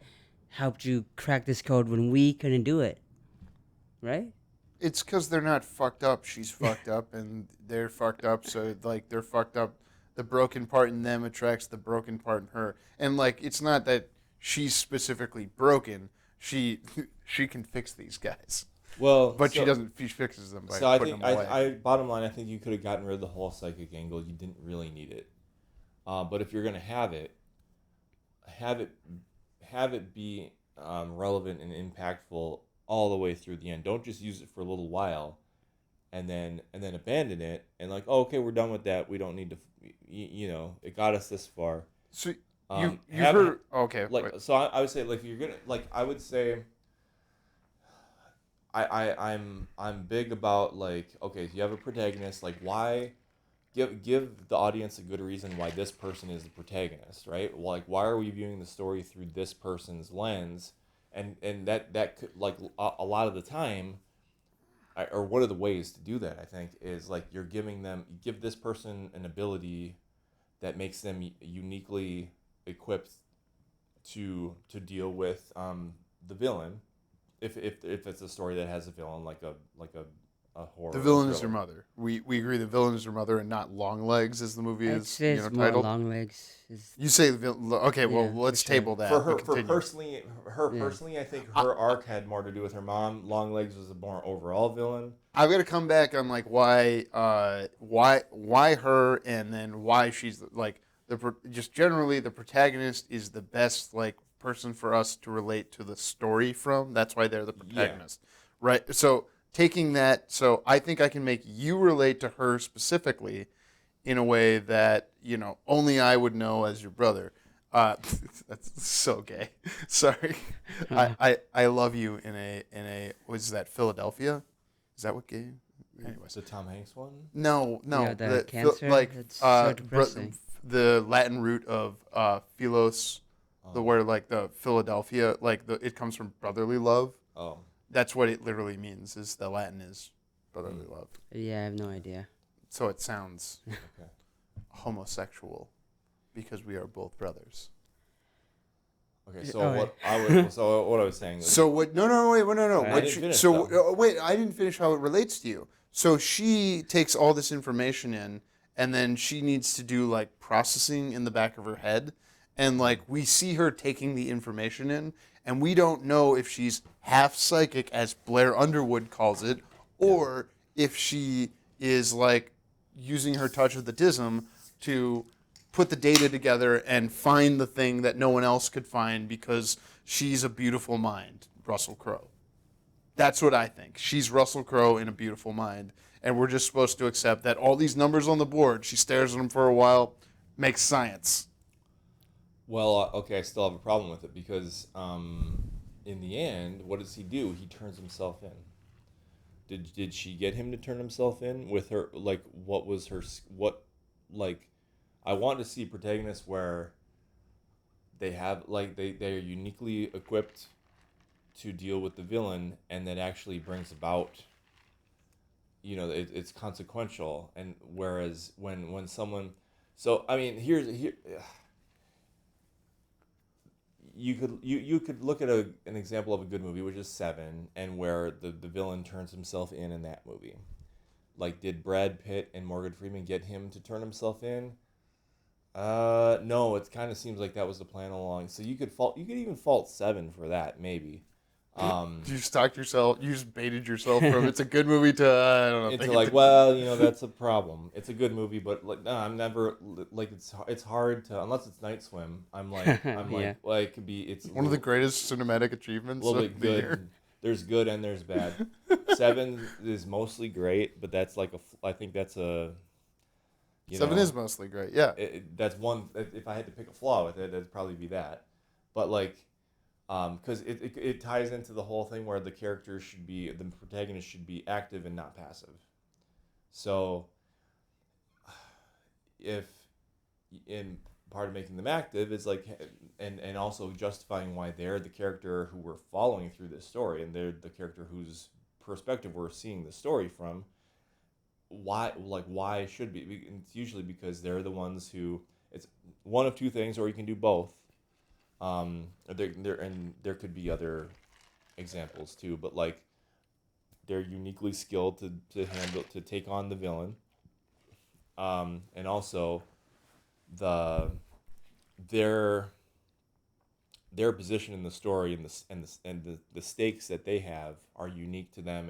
helped you crack this code when we couldn't do it, right? It's because they're not fucked up. She's fucked up, and they're fucked up. So like they're fucked up. The broken part in them attracts the broken part in her, and like it's not that she's specifically broken. She can fix these guys, Well, but she doesn't. She fixes them by So I putting think them away. I bottom line, I think you could have gotten rid of the whole psychic angle. You didn't really need it. But if you're gonna have it be relevant and impactful all the way through the end. Don't just use it for a little while, and then abandon it and like, oh, okay, we're done with that. We don't need to. It got us this far. So you have heard? Okay, like wait. so I would say like you're gonna like I would say. I'm big about like, okay, if you have a protagonist, like why give the audience a good reason why this person is the protagonist, right? Like why are we viewing the story through this person's lens? And that could like a lot of the time, or one of the ways to do that, I think, is like you give this person an ability that makes them uniquely equipped to deal with the villain. If it's a story that has a villain like a horror. The villain is thriller. her mother. We agree the villain is her mother and not Longlegs, as the movie I'd is say it's more titled. Longlegs. You say the villain. Okay, well Yeah, let's for sure. table that. For her, and for continue. personally, I think her arc had more to do with her mom. Longlegs was a more overall villain. I've got to come back on like why her, and then why she's like just generally the protagonist is the best like person for us to relate to the story from. That's why they're the protagonist, right? So taking that, so I think I can make you relate to her specifically in a way that only I would know as your brother. That's so gay. Sorry, I love you in a was that Philadelphia? Is that what gay? Anyways, The Tom Hanks one. no, Yeah, the cancer? like That's so depressing. the Latin root of philos, the word like the Philadelphia, like it comes from brotherly love. Oh, That's what it literally means. Is the Latin is brotherly love. Yeah, I have no idea. So it sounds okay. homosexual because we are both brothers. Okay, so Oh, what I was saying. Was, So what? No, wait, no. I What didn't finish, so though. wait, I didn't finish how it relates to you. So she takes all this information in, and then she needs to do like processing in the back of her head, and like we see her taking the information in, and we don't know if she's half psychic, as Blair Underwood calls it, or if she is like using her touch of the dism to put the data together and find the thing that no one else could find because she's a beautiful mind, Russell Crowe. That's what I think. She's Russell Crowe in a beautiful mind, and we're just supposed to accept that all these numbers on the board, she stares at them for a while, makes science. Well, okay, I still have a problem with it because in the end, what does he do? He turns himself in. Did she get him to turn himself in with her? Like, what was her? What, like, I want to see protagonists where they have like they're uniquely equipped to deal with the villain, and that actually brings about. It's consequential, and whereas when someone, so I mean, here. You could look at an example of a good movie, which is Seven, and where the villain turns himself in that movie. Like, did Brad Pitt and Morgan Freeman get him to turn himself in? No, it kind of seems like that was the plan all along. So you could even fault Seven for that, maybe. You stalked yourself. You just baited yourself from it's a good movie to I don't know. Into like, well, that's a problem. It's a good movie, but like, no, I'm never like it's hard to unless it's Night Swim. I'm like Yeah. well, it could be. It's one of the greatest cinematic achievements a little of bit the good. year. There's good and there's bad. Seven is mostly great, but that's like I think that's a. Seven is mostly great. Yeah. That's one. If I had to pick a flaw with it, it'd probably be that. But like. Because it ties into the whole thing where the protagonist should be active and not passive. So, if in part of making them active is like, and also justifying why they're the character who we're following through this story, and they're the character whose perspective we're seeing the story from. Why should be? It's usually because they're the ones who it's one of two things, or you can do both. There could be other examples too, but like they're uniquely skilled to take on the villain, and also their position in the story and the stakes that they have are unique to them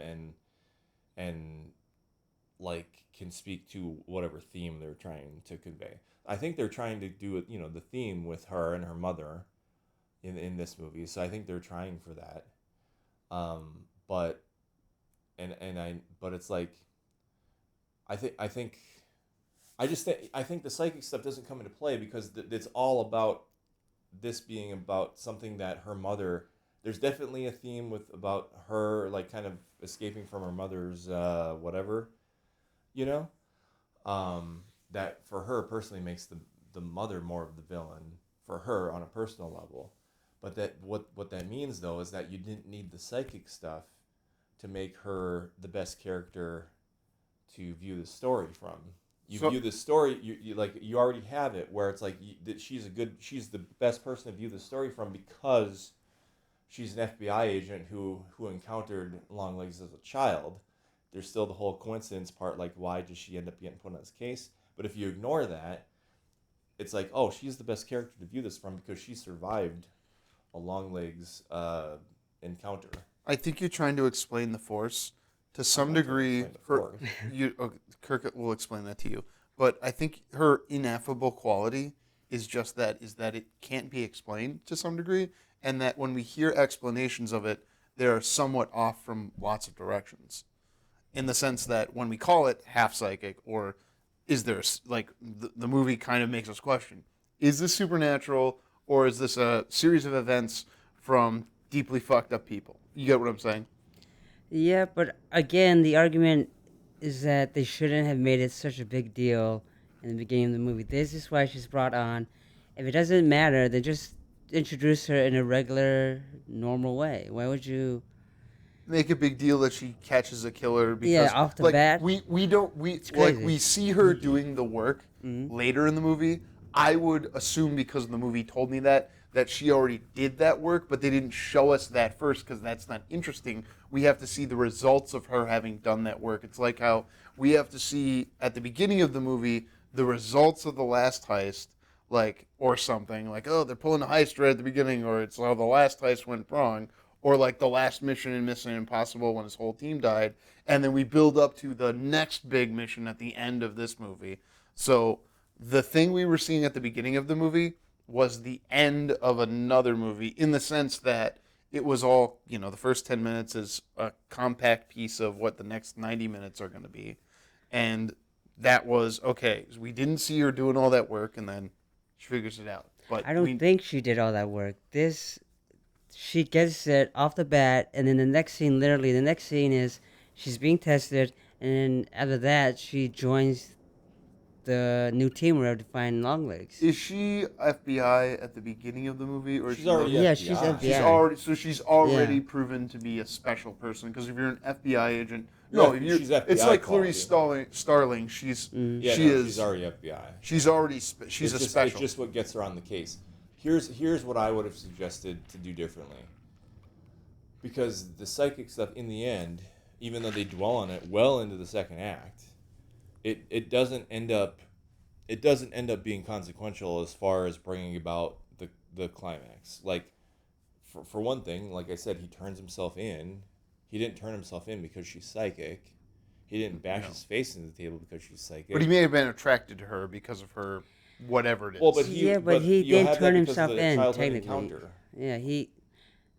and like can speak to whatever theme they're trying to convey. I think they're trying to do it, the theme with her and her mother in this movie. So I think they're trying for that. But it's like I think the psychic stuff doesn't come into play because it's all about this being about something that her mother. There's definitely a theme about her like kind of escaping from her mother's whatever, that for her personally makes the mother more of the villain for her on a personal level. But that what that means though is that you didn't need the psychic stuff to make her the best character to view the story from. View the story you already have it where it's like she's the best person to view the story from because she's an FBI agent who encountered Longlegs as a child. There's still the whole coincidence part, like why does she end up getting put on this case? But if you ignore that, it's like, oh, she's the best character to view this from because she survived a Longlegs encounter. I think you're trying to explain the Force to some degree. Kirk will explain that to you. But I think her ineffable quality is just that it can't be explained to some degree, and that when we hear explanations of it, they're somewhat off from lots of directions. In the sense that when we call it half psychic, or is there, like, the movie kind of makes us question, is this supernatural, or is this a series of events from deeply fucked up people? You get what I'm saying? Yeah, but again, the argument is that they shouldn't have made it such a big deal in the beginning of the movie. This is why she's brought on. If it doesn't matter, then just introduce her in a regular, normal way. Why would you make a big deal that she catches a killer? Because off the bat? We see her doing the work later in the movie. I would assume, because the movie told me that she already did that work, but they didn't show us that first because that's not interesting. We have to see the results of her having done that work. It's like how we have to see at the beginning of the movie the results of the last heist, like, or something like, oh, they're pulling a heist right at the beginning, or it's how the last heist went wrong, or like the last mission in Mission Impossible when his whole team died, and then we build up to the next big mission at the end of this movie. So the thing we were seeing at the beginning of the movie was the end of another movie in the sense that it was all, the first 10 minutes is a compact piece of what the next 90 minutes are going to be. And that was okay. We didn't see her doing all that work, and then she figures it out. But I don't think she did all that work. She gets it off the bat, and then the next scene, literally, the next scene is she's being tested, and then after that, she joins the new team to find Longlegs. is she FBI at the beginning of the movie, or is She's she already Yeah, FBI. she's FBI. She's already Yeah. proven to be a special person? Because if you're an FBI agent, Yeah, it's she's like FBI Clarice Starling. She's Yeah, she no, is she's already FBI. she's already she's a special. It's just what gets her on the case. Here's what I would have suggested to do differently. Because the psychic stuff in the end, even though they dwell on it well into the second act, it doesn't end up being consequential as far as bringing about the climax. Like for one thing, like I said, he turns himself in. He didn't turn himself in because she's psychic. He didn't bash his face into the table because she's psychic. But he may have been attracted to her because of her whatever it is. Well, but He you didn't have that turn because himself of the in, childhood technically. encounter. Yeah,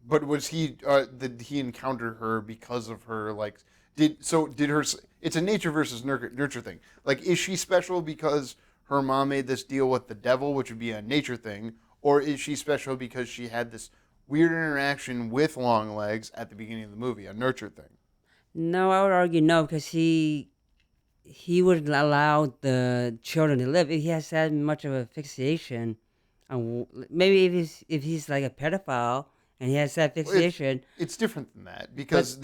But was he? Did he encounter her because of her? Like, did her? It's a nature versus nurture thing. Like, is she special because her mom made this deal with the devil, which would be a nature thing, or is she special because she had this weird interaction with Longlegs at the beginning of the movie, a nurture thing? No, I would argue no, because he would allow the children to live. If he has that much of a fixation on maybe if he's like a pedophile and he has that fixation. It's different than that because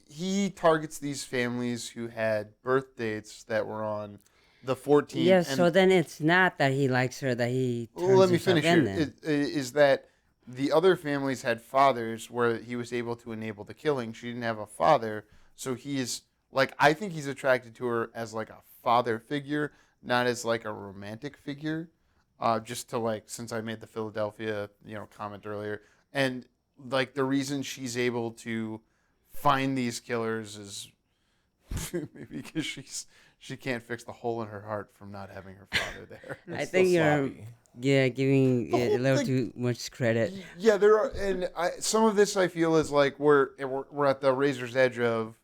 he targets these families who had birth dates that were on the 14th. Yes, so then it's not that he likes her, that he turns Well, let me himself finish in here. then. Is that the other families had fathers where he was able to enable the killing. She didn't have a father, so he's like, I think he's attracted to her as like a father figure, not as like a romantic figure. Just to like, since I made the Philadelphia comment earlier, and like the reason she's able to find these killers is maybe because she can't fix the hole in her heart from not having her father there. I It's think still you're sloppy. giving The it whole a little thing- too much credit. Yeah, there are, and some of this I feel is like we're at the razor's edge of,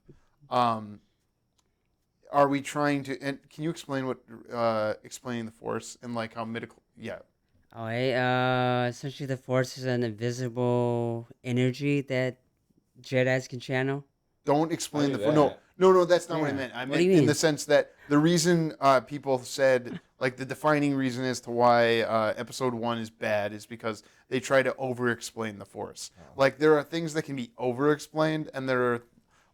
are we trying to? And can you explain what explaining the Force and like how medical? Yeah, Alright, essentially the Force is an invisible energy that Jedi's can channel. don't explain I the knew Force. No, that. no, that's not what I Yeah. meant. I What meant do you in mean? the sense that the reason people said like the defining reason as to why Episode 1 is bad is because they try to over-explain the Force. Like there are things that can be over-explained, and there are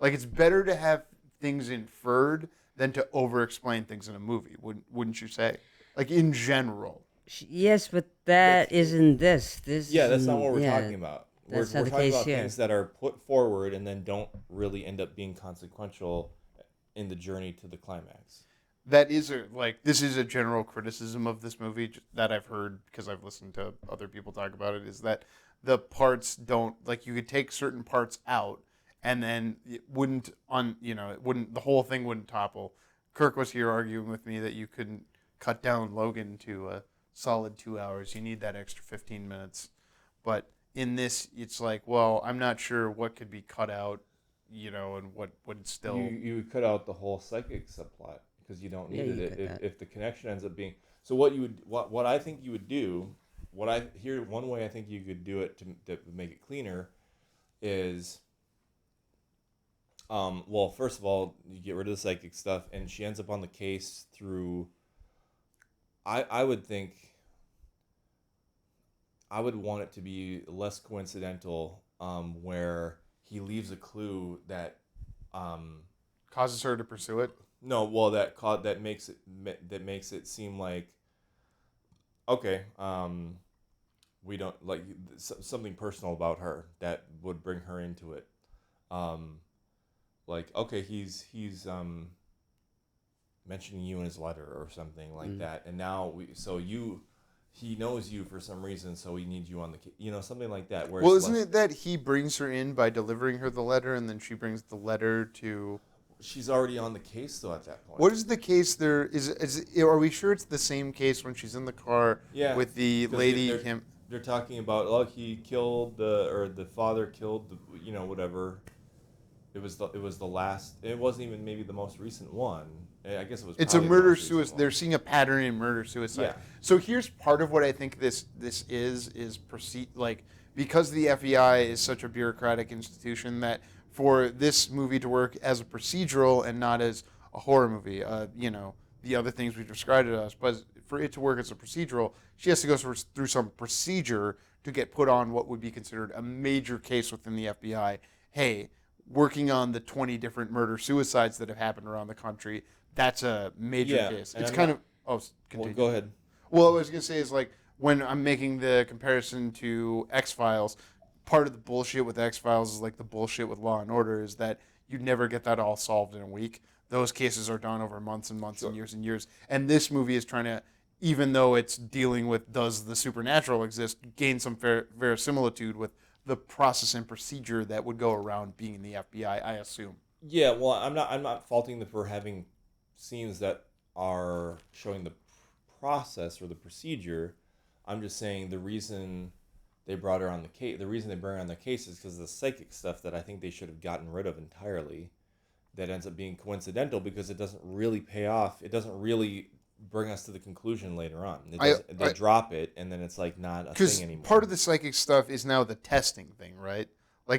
like it's better to have things inferred than to over-explain things in a movie. Wouldn't you say? Like in general. Yes, but that isn't this. This Yeah, that's isn't- not what we're yeah, talking about. that's We're not the talking case about here. things that are put forward and then don't really end up being consequential in the journey to the climax. That is this is a general criticism of this movie that I've heard because I've listened to other people talk about it, is that the parts don't, like, you could take certain parts out and then it wouldn't the whole thing wouldn't topple. Kirk was here arguing with me that you couldn't cut down Logan to a solid 2 hours. You need that extra 15 minutes. But in this, it's like, well, I'm not sure what could be cut out, and what would still. You would cut out the whole psychic subplot because you don't Yeah, need you it cut that. if the connection ends up being. So what I think you would do, one way I think you could do it to make it cleaner is. Well, first of all, you get rid of the psychic stuff, and she ends up on the case through. I would think. I would want it to be less coincidental, where he leaves a clue that, Causes her to pursue it. no, well, that makes it seem like, okay, we don't like something personal about her that would bring her into it. Like, okay, he's mentioning you in his letter or something like that, and now he knows you for some reason, so he needs you on the something like that. Where Well, isn't it that he brings her in by delivering her the letter, and then she brings the letter to? She's already on the case though at that point. What is the case there? Are we sure it's the same case when she's in the car with the lady? They're talking about he killed the father killed whatever. It was the last. It wasn't even maybe the most recent one. I guess it was. It's a murder suicide. They're seeing a pattern in murder suicide. Yeah. So here's part of what I think this is because the FBI is such a bureaucratic institution that for this movie to work as a procedural and not as a horror movie, the other things we've described it as, but for it to work as a procedural, she has to go through some procedure to get put on what would be considered a major case within the FBI. Hey, working on the 20 different murder-suicides that have happened around the country, that's a major case. It's continue. Well, go ahead. Well, what I was going to say is when I'm making the comparison to X-Files, part of the bullshit with X-Files is the bullshit with Law and Order is that you never get that all solved in a week. Those cases are done over months and months and years. And this movie is trying to, even though it's dealing with does the supernatural exist, gain some verisimilitude with the process and procedure that would go around being in the FBI, I assume. Yeah, well, I'm not faulting them for having scenes that are showing the process or the procedure. I'm just saying the reason they brought her on the case, the reason they bring her on the case is because of the psychic stuff that I think they should have gotten rid of entirely. That ends up being coincidental because it doesn't really pay off. It doesn't really bring us to the conclusion later on. They drop it, and then it's not a thing anymore. Because part of the psychic stuff is now the testing thing, right?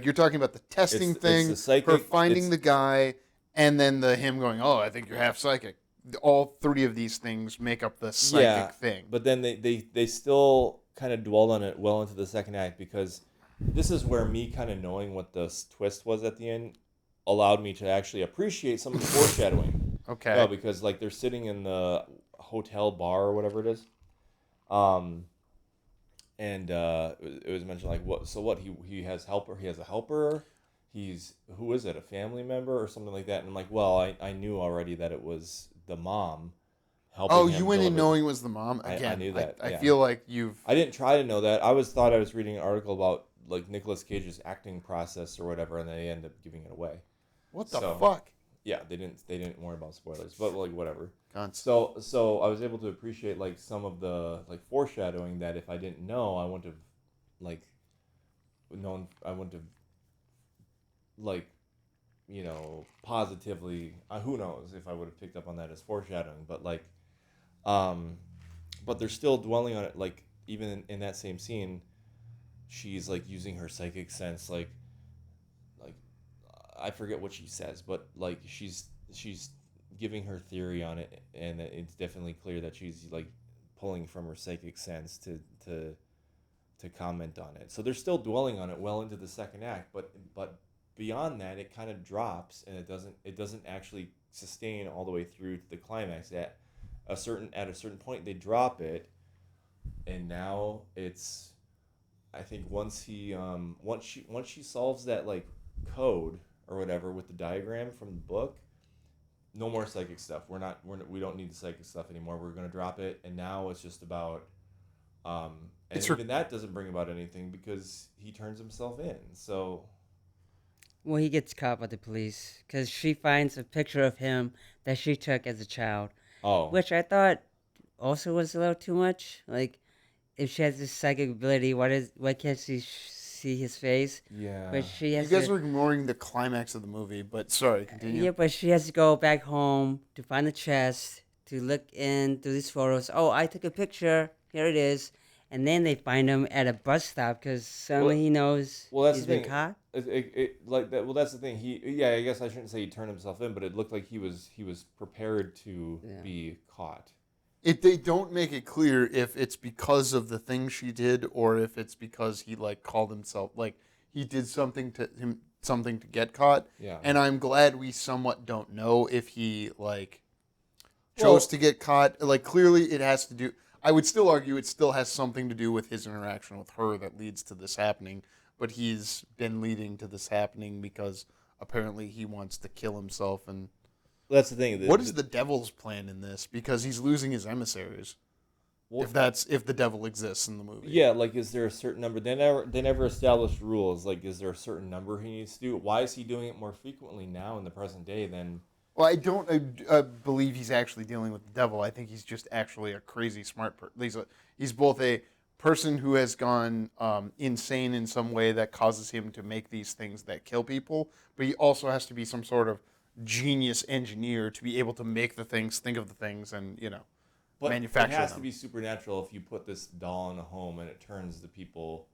You're talking about the testing thing, it's the psychic, her finding the guy, and then him going, oh, I think you're half psychic. All three of these things make up the psychic thing. But then they still kind of dwelled on it well into the second act, because this is where me kind of knowing what the twist was at the end allowed me to actually appreciate some of the foreshadowing. Okay. Well, because they're sitting in the hotel bar or whatever it is, and it was mentioned he has helper. He has a helper. Who is it? A family member or something like that? And I'm like, well, I knew already that it was the mom. Oh, you went in knowing it was the mom? Again, I knew that. I feel like I didn't try to know that. I thought I was reading an article about Nicolas Cage's acting process or whatever, and they end up giving it away. What the fuck? Yeah, they didn't worry about spoilers, but whatever. Constant. So I was able to appreciate some of the foreshadowing that if I didn't know, I wouldn't have known. I wouldn't have positively. Who knows if I would have picked up on that as foreshadowing, but but they're still dwelling on it. Even in that same scene, she's using her psychic sense, I forget what she says, but she's giving her theory on it, and it's definitely clear that she's pulling from her psychic sense to comment on it. So they're still dwelling on it well into the second act, but beyond that, it kind of drops, and it doesn't actually sustain all the way through to the climax. At a certain point, they drop it, and now it's, I think once she solves that code or whatever with the diagram from the book, no more psychic stuff. We don't need the psychic stuff anymore. We're going to drop it, and now it's just about that doesn't bring about anything because he turns himself in. So well, he gets caught by the police because she finds a picture of him that she took as a child. Oh, which I thought also was a little too much. If she has this psychic ability, why can't she see his face? Yeah. But she has. You guys were ignoring the climax of the movie, but sorry, continue. Yeah, but she has to go back home to find the chest, to look into these photos. Oh, I took a picture. Here it is. And then they find him at a bus stop because suddenly he knows he's been caught. That's the thing. I guess I shouldn't say he turned himself in, but it looked like he was prepared to be caught. They don't make it clear if it's because of the thing she did or if it's because he called himself he did something to get caught. Yeah. And I'm glad we somewhat don't know if he chose to get caught. Clearly it has to do. I would still argue it still has something to do with his interaction with her that leads to this happening, but he's been leading to this happening because apparently he wants to kill himself and That's the thing. What is the devil's plan in this? Because he's losing his emissaries. Well, If the devil exists in the movie. Yeah, like, is there a certain number? They never established rules. Like, is there a certain number he needs to do? Why is he doing it more frequently now in the present day than? Well, I don't believe he's actually dealing with the devil. I think he's just actually a crazy smart person. He's both a person who has gone insane in some way that causes him to make these things that kill people, but he also has to be some sort of genius engineer to be able to make the things, think of the things, and But manufacture it has them. to be supernatural if you put this doll in a home and it turns the people,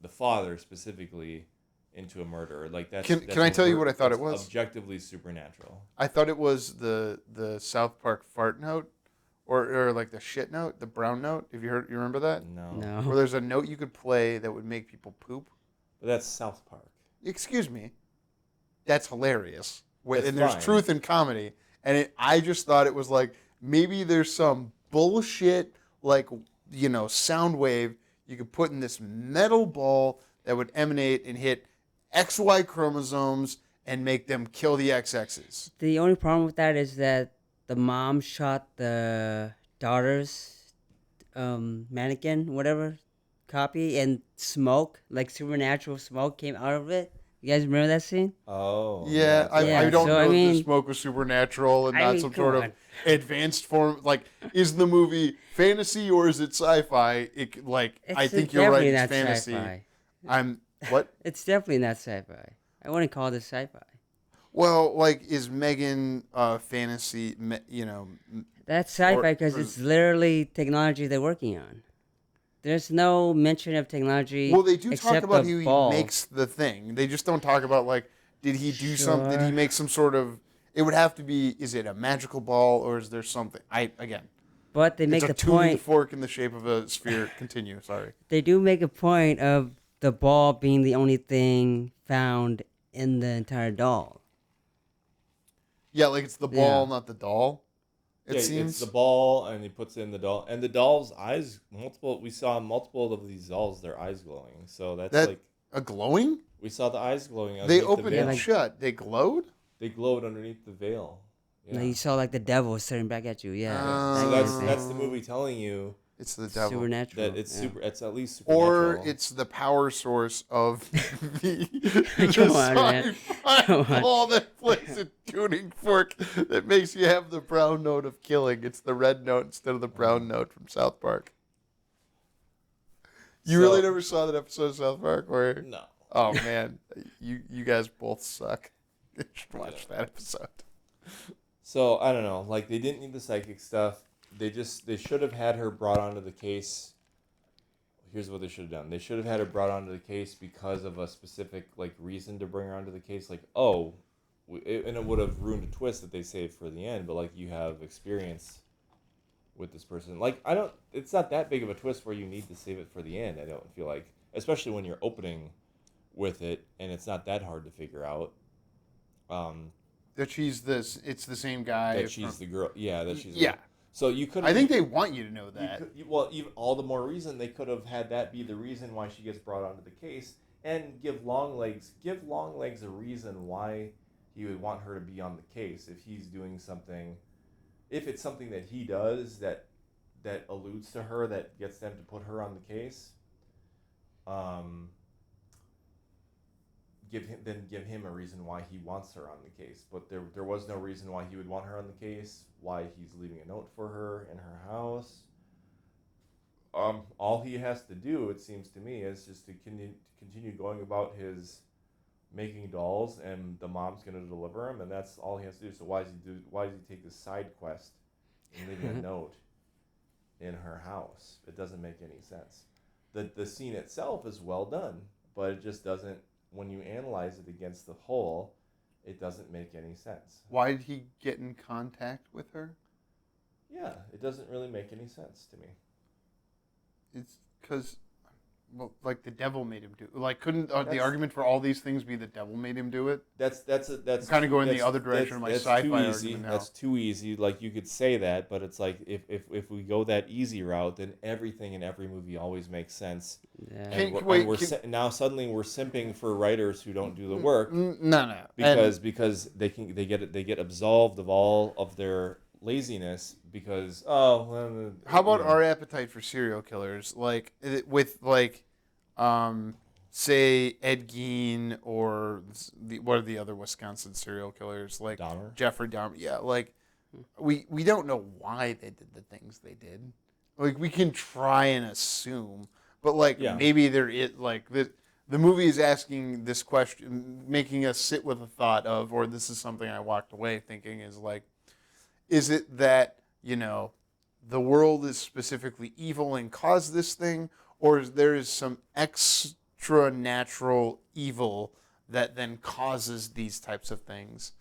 the father specifically, into a murderer. Like that's. Can I tell you what I thought it was? Objectively supernatural. I thought it was the South Park fart note, or like the shit note, the brown note. Have you remember that? No. No. Where there's a note you could play that would make people poop. But that's South Park. Excuse me. That's hilarious. That's And there's fine. truth in comedy. And I just thought it was like, maybe there's some bullshit, like, sound wave you could put in this metal ball that would emanate and hit XY chromosomes and make them kill the XXs. The only problem with that is that the mom shot the daughter's mannequin, whatever, copy, and smoke, like supernatural smoke, came out of it. You guys remember that scene? Oh. Yeah, I Yeah, don't so, know I if mean- the smoke was supernatural and I not mean, some come sort of on. advanced form. Like, is the movie fantasy or is it sci-fi? I think you're right. definitely It's not fantasy. sci-fi. What? It's definitely not sci-fi. I wouldn't call this sci-fi. Well, like, is Megan fantasy? That's sci-fi Or- because or- it's literally technology they're working on. There's no mention of technology. Well, they do talk except about the who he ball. makes the thing. They just don't talk about, like, did he do something? Did he Sure. make some sort of? It would have to be. Is it a magical ball or is there something? But they make It's a the tuning point. fork in the shape of a sphere. Continue. Sorry. They do make a point of the ball being the only thing found in the entire doll. Yeah, like it's the ball, Yeah. not the doll. It Yeah, seems. it's the ball, and he puts in the doll, and the doll's eyes. We saw multiple of these dolls. Their eyes glowing. So that's That- like A glowing? we saw the eyes glowing. They underneath opened the and veil. like- shut. They glowed? They glowed underneath the veil. Yeah. Like you saw like the devil staring back at you. Yeah. Oh. So that that's kind of that's thing. the movie telling you It's the devil. Supernatural. that it's yeah. super. It's at least supernatural. Or it's the power source of the Come on, man. sci-fi Come on. ball that plays a tuning fork that makes you have the brown note of killing. It's the red note instead of the brown note from South Park. You So- really never saw that episode of South Park where? no. Oh man, you guys both suck. You should watch that episode. So I don't know. Like they didn't need the psychic stuff. They should have had her brought onto the case. Here's what they should have done. They should have had her brought onto the case because of a specific reason to bring her onto the case. Like and it would have ruined a twist that they saved for the end. But you have experience with this person. It's not that big of a twist where you need to save it for the end. I don't feel like, especially when you're opening with it and it's not that hard to figure out. That she's this. It's the same guy. That she's the girl. Yeah, that she's. Yeah. So you could. I think they want you to know that. Even all the more reason they could have had that be the reason why she gets brought onto the case, and give Longlegs a reason why he would want her to be on the case if he's doing something, if it's something that he does that alludes to her that gets them to put her on the case. Give him a reason why he wants her on the case, but there was no reason why he would want her on the case. Why he's leaving a note for her in her house. All he has to do, it seems to me, is just to continue going about his making dolls, and the mom's going to deliver them, and that's all he has to do. So why does he take this side quest and leaving a note in her house? It doesn't make any sense. The scene itself is well done, but it just doesn't. When you analyze it against the whole, it doesn't make any sense. Why did he get in contact with her? Yeah, it doesn't really make any sense to me. It's because Well, like the devil made him do. Like, couldn't the That's- argument for all these things be the devil made him do it? That's I'm kinda going the that's- other direction of my that's sci-fi too easy. argument now. That's too easy. Like you could say that, but it's like if we go that easy route, then everything in every movie always makes sense. Yeah. Now suddenly we're simping for writers who don't do the work No. because they get absolved of all of their laziness because How about our appetite for serial killers? Like with say Ed Gein or what are the other Wisconsin serial killers like Dahmer? Jeffrey Dahmer? Yeah, like we don't know why they did the things they did. Like we can try and assume, but like maybe there is like the movie is asking this question, making us sit with a thought of, or this is something I walked away thinking is like, is it that the world is specifically evil and caused this thing, or there is some extra natural evil that then causes these types of things?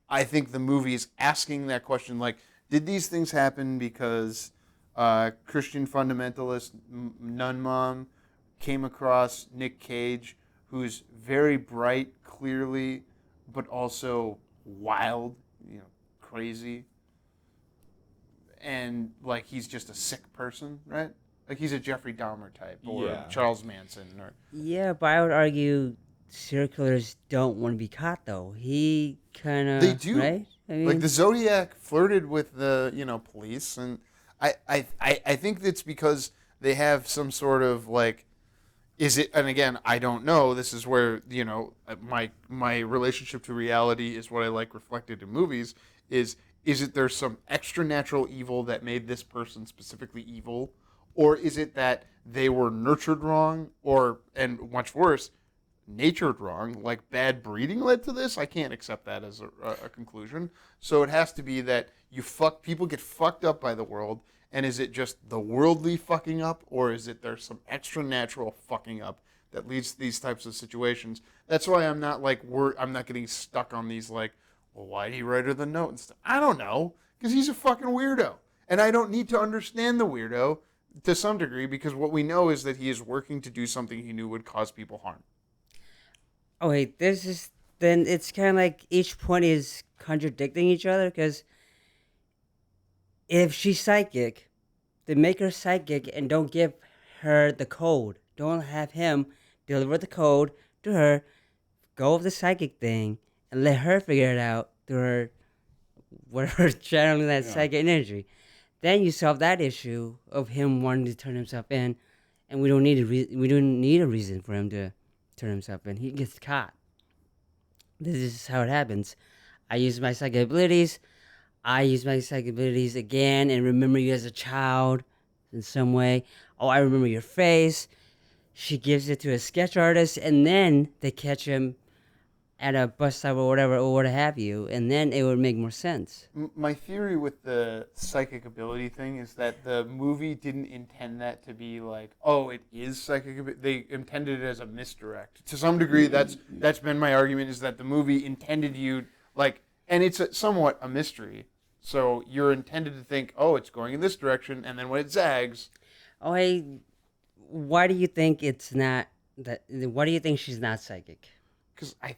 I think the movie is asking that question, like, did these things happen because Christian fundamentalist nun mom came across Nic Cage, who's very bright, clearly, but also wild, crazy, and like he's just a sick person, right? Like he's a Jeffrey Dahmer type or Charles Manson or Yeah, but I would argue serial killers don't want to be caught though. He kind of they do, right? I mean, like the Zodiac flirted with the police, and I think it's because they have some sort of like, is it? And again, I don't know. This is where my relationship to reality is what I like reflected in movies. Is it there's some extra natural evil that made this person specifically evil, or is it that they were nurtured wrong, and much worse, natured wrong, like bad breeding led to this? I can't accept that as a conclusion. So it has to be that people get fucked up by the world, and is it just the worldly fucking up, or is it there's some extra natural fucking up that leads to these types of situations? That's why I'm not I'm not getting stuck on these like, well, why did he write her the note and stuff? I don't know, because he's a fucking weirdo. And I don't need to understand the weirdo to some degree, because what we know is that he is working to do something he knew would cause people harm. oh wait, then it's kind of like each point is contradicting each other because if she's psychic, then make her psychic and don't give her the code. Don't have him deliver the code to her, go with the psychic thing, and let her figure it out through her, whatever, channeling that psychic energy. Then you solve that issue of him wanting to turn himself in, and we don't need a reason for him to turn himself in. He gets caught. This is how it happens. I use my psychic abilities. I use my psychic abilities again and remember you as a child in some way. Oh, I remember your face. She gives it to a sketch artist, and then they catch him at a bus stop or whatever, or what have you, and then it would make more sense. My theory with the psychic ability thing is that the movie didn't intend that to be like, oh, it is psychic ability. They intended it as a misdirect. To some degree, that's been my argument, is that the movie intended you, like, and it's somewhat a mystery. So you're intended to think, oh, it's going in this direction, and then when it zags. Oh, hey, why do you think it's not that? Why do you think she's not psychic? Because I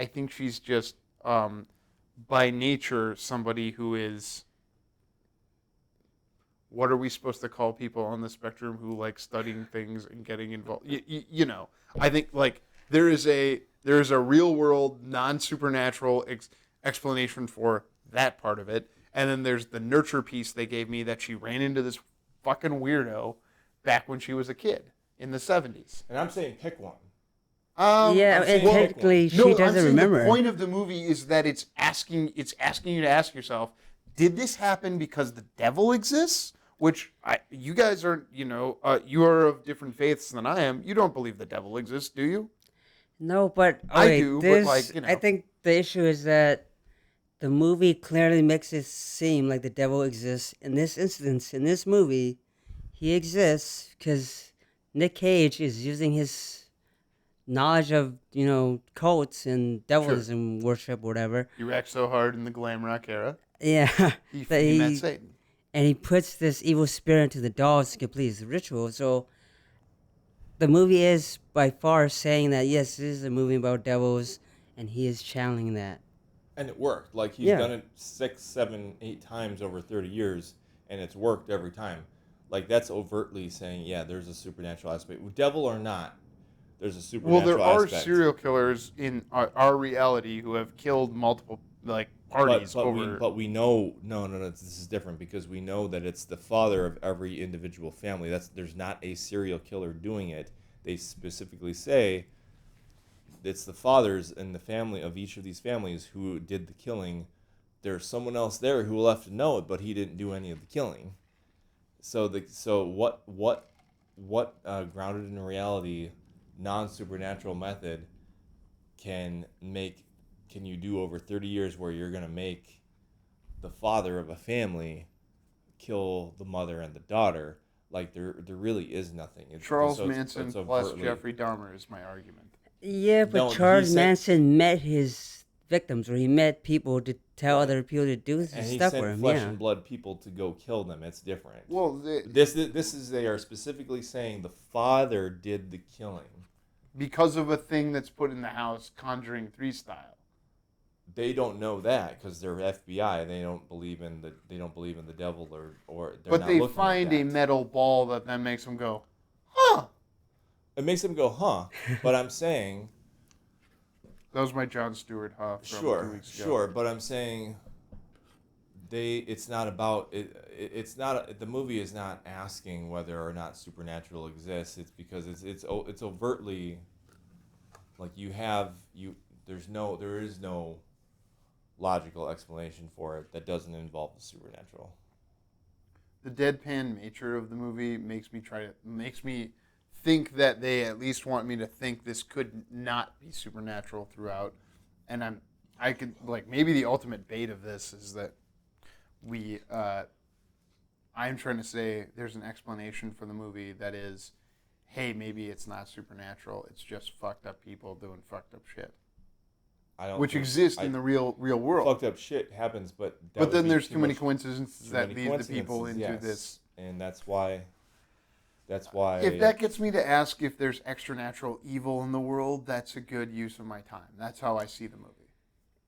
think she's just, by nature, somebody who is, what are we supposed to call people on the spectrum who like studying things and getting involved? I think like there is a real world, non-supernatural explanation for that part of it. And then there's the nurture piece they gave me, that she ran into this fucking weirdo back when she was a kid in the 70s. And I'm saying pick one. And technically she doesn't remember. The point of the movie is that it's asking you to ask yourself, did this happen because the devil exists? Which you guys are, you are of different faiths than I am. You don't believe the devil exists, do you? No, but I do. But I think the issue is that the movie clearly makes it seem like the devil exists. In this instance, in this movie, he exists because Nic Cage is using his knowledge of, cults and devilism worship or whatever. He wrecked so hard in the glam rock era. Yeah. He met Satan. And he puts this evil spirit into the dolls to complete his ritual. So the movie is by far saying that yes, this is a movie about devils, and he is channeling that. And it worked. Like he's Yeah. done it 6, 7, 8 times over 30 years, and it's worked every time. Like that's overtly saying, yeah, there's a supernatural aspect, devil or not. There's a Well, supernatural there are aspect. serial killers in our reality who have killed multiple parties over. But we know no, this is different because we know that it's the father of every individual family. There's not a serial killer doing it. They specifically say it's the fathers in the family of each of these families who did the killing. There's someone else there who left to know it, but he didn't do any of the killing. So what grounded in reality, non-supernatural method can you do over 30 years where you're gonna make the father of a family kill the mother and the daughter? Like there really is nothing. Charles Manson it's plus overtly- Jeffrey Dahmer is my argument. Yeah, but No, he Charles said- Manson met his victims, or he met people to tell Right. other people to do and he stuff sent for him. flesh Yeah. and blood people to go kill them. It's different. Well, This is they are specifically saying the father did the killing. because of a thing that's put in the house, Conjuring 3 style. They don't know that because they're FBI. They don't believe in the devil or. They're But not they looking at find a that. metal ball that then makes them go, huh. It makes them go, huh? But I'm saying, That was my Jon Stewart huh from 2 sure, weeks ago. sure. But I'm saying, it's not about it. It's not the movie is not asking whether or not supernatural exists. It's because it's overtly like there is no logical explanation for it that doesn't involve the supernatural. The deadpan nature of the movie makes me think that they at least want me to think this could not be supernatural throughout. And I could maybe the ultimate bait of this is that I'm trying to say there's an explanation for the movie that is, hey, maybe it's not supernatural. It's just fucked up people doing fucked up shit, which exists in the real world. Fucked up shit happens, but then there's too many coincidences that lead the people into yes. this. And that's why. If that gets me to ask if there's extranatural evil in the world, that's a good use of my time. That's how I see the movie.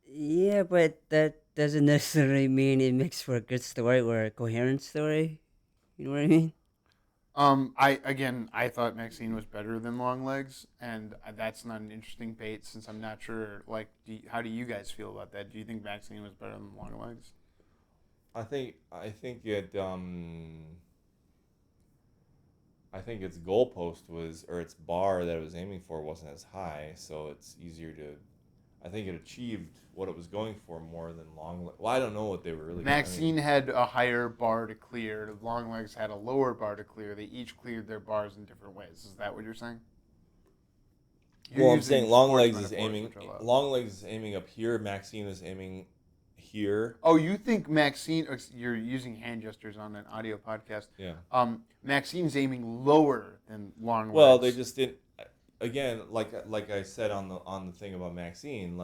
Yeah, but that doesn't necessarily mean it makes for a good story or a coherent story. You know what I mean? I thought Maxine was better than Longlegs, and that's not an interesting bait since I'm not sure. How do you guys feel about that? Do you think Maxine was better than Longlegs? I think its goalpost its bar that it was aiming for wasn't as high, so it's easier to. I think it achieved what it was going for more than Longlegs. Well, I don't know what they were really. Maxine had a higher bar to clear. Longlegs had a lower bar to clear. They each cleared their bars in different ways. Is that what you're saying? I'm saying Longlegs is aiming up here. Maxine is aiming here. Oh, you think Maxine? You're using hand gestures on an audio podcast. Yeah. Maxine's aiming lower than Longlegs. Well, they just didn't. Again, like I said on the thing about Maxine,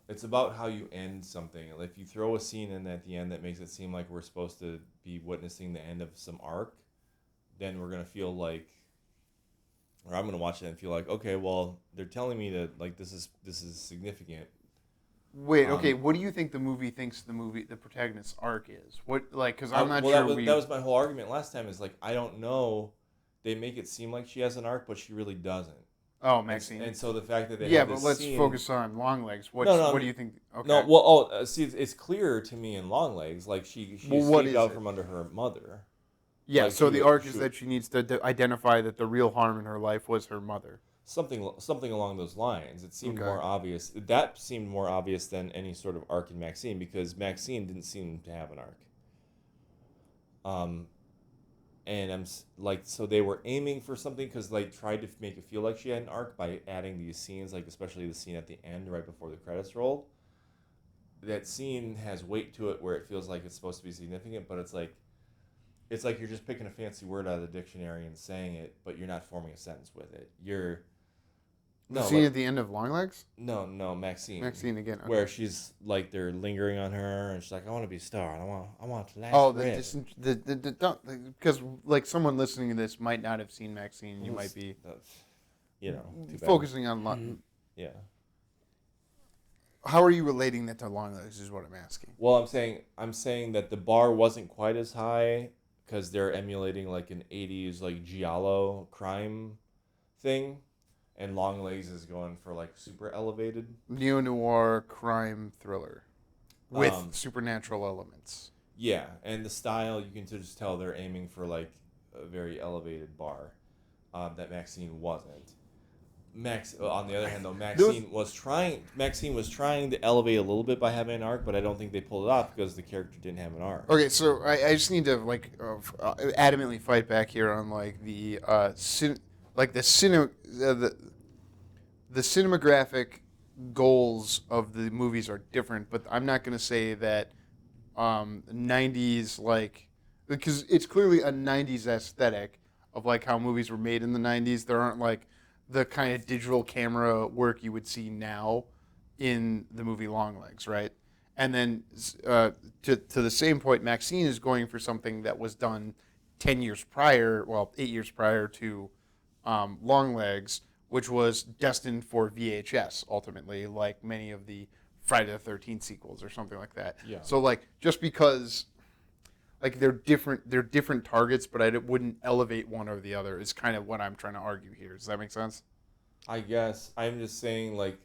it's about how you end something. If you throw a scene in at the end that makes it seem like we're supposed to be witnessing the end of some arc, then we're gonna feel like, or I'm gonna watch it and feel like, okay, well, they're telling me that this is significant. Wait, okay. What do you think the movie thinks the protagonist's arc is? Because I'm not sure. That was my whole argument last time. Is I don't know. They make it seem like she has an arc, but she really doesn't. Oh, Maxine. And so the fact that they yeah, have but this let's scene, focus on Longlegs. What do you think? Okay. No, well, see, it's clearer to me in Longlegs. She escaped out from under her mother. Yeah, so the arc is that she needs to identify that the real harm in her life was her mother. Something along those lines. It seemed more obvious. That seemed more obvious than any sort of arc in Maxine, because Maxine didn't seem to have an arc. And so they were aiming for something because they tried to make it feel like she had an arc by adding these scenes, especially the scene at the end right before the credits rolled. That scene has weight to it where it feels like it's supposed to be significant, but it's like you're just picking a fancy word out of the dictionary and saying it, but you're not forming a sentence with it. The No, scene like, at the end of Longlegs? no, Maxine. Maxine again. Okay. Where she's like they're lingering on her, and she's like, "I want to be a star. I want to last Oh, forever." because like someone listening to this might not have seen Maxine. You might be, That's, too bad. focusing on. Yeah. How are you relating that to Longlegs? Is what I'm asking. Well, I'm saying that the bar wasn't quite as high because they're emulating like an '80s like giallo crime thing, and Longlegs is going for like super elevated Neo noir crime thriller with supernatural elements. Yeah, and the style you can just tell they're aiming for like a very elevated bar that Maxine wasn't. On the other hand, though, Maxine was trying to elevate a little bit by having an arc, but I don't think they pulled it off because the character didn't have an arc. Okay, so I just need to like adamantly fight back here on like the the cinematographic goals of the movies are different, but I'm not going to say that 90s like because it's clearly a 90s aesthetic of like how movies were made in the 90s. There aren't like the kind of digital camera work you would see now in the movie Longlegs, right? And then to the same point, Maxine is going for something that was done 10 years prior, well, 8 years prior to Longlegs, which was destined for VHS ultimately, like many of the Friday the 13th sequels or something like that. Yeah. So like just because like they're different targets, but I wouldn't elevate one or the other is kind of what I'm trying to argue here. Does that make sense? I guess I'm just saying like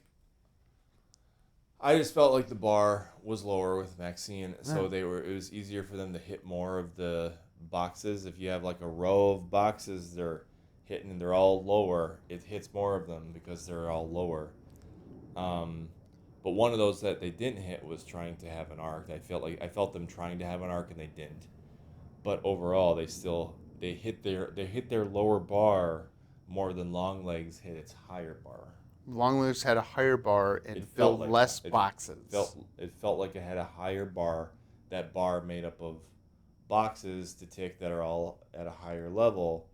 I just felt like the bar was lower with Maxine, so it was easier for them to hit more of the boxes. If you have like a row of boxes they're hitting and they're all lower, it hits more of them because they're all lower. But one of those that they didn't hit was trying to have an arc. I felt them trying to have an arc and they didn't. But overall, they hit their lower bar more than Longlegs hit its higher bar. Longlegs had a higher bar and It filled felt like less it boxes. It felt like it had a higher bar. That bar made up of boxes to tick that are all at a higher level,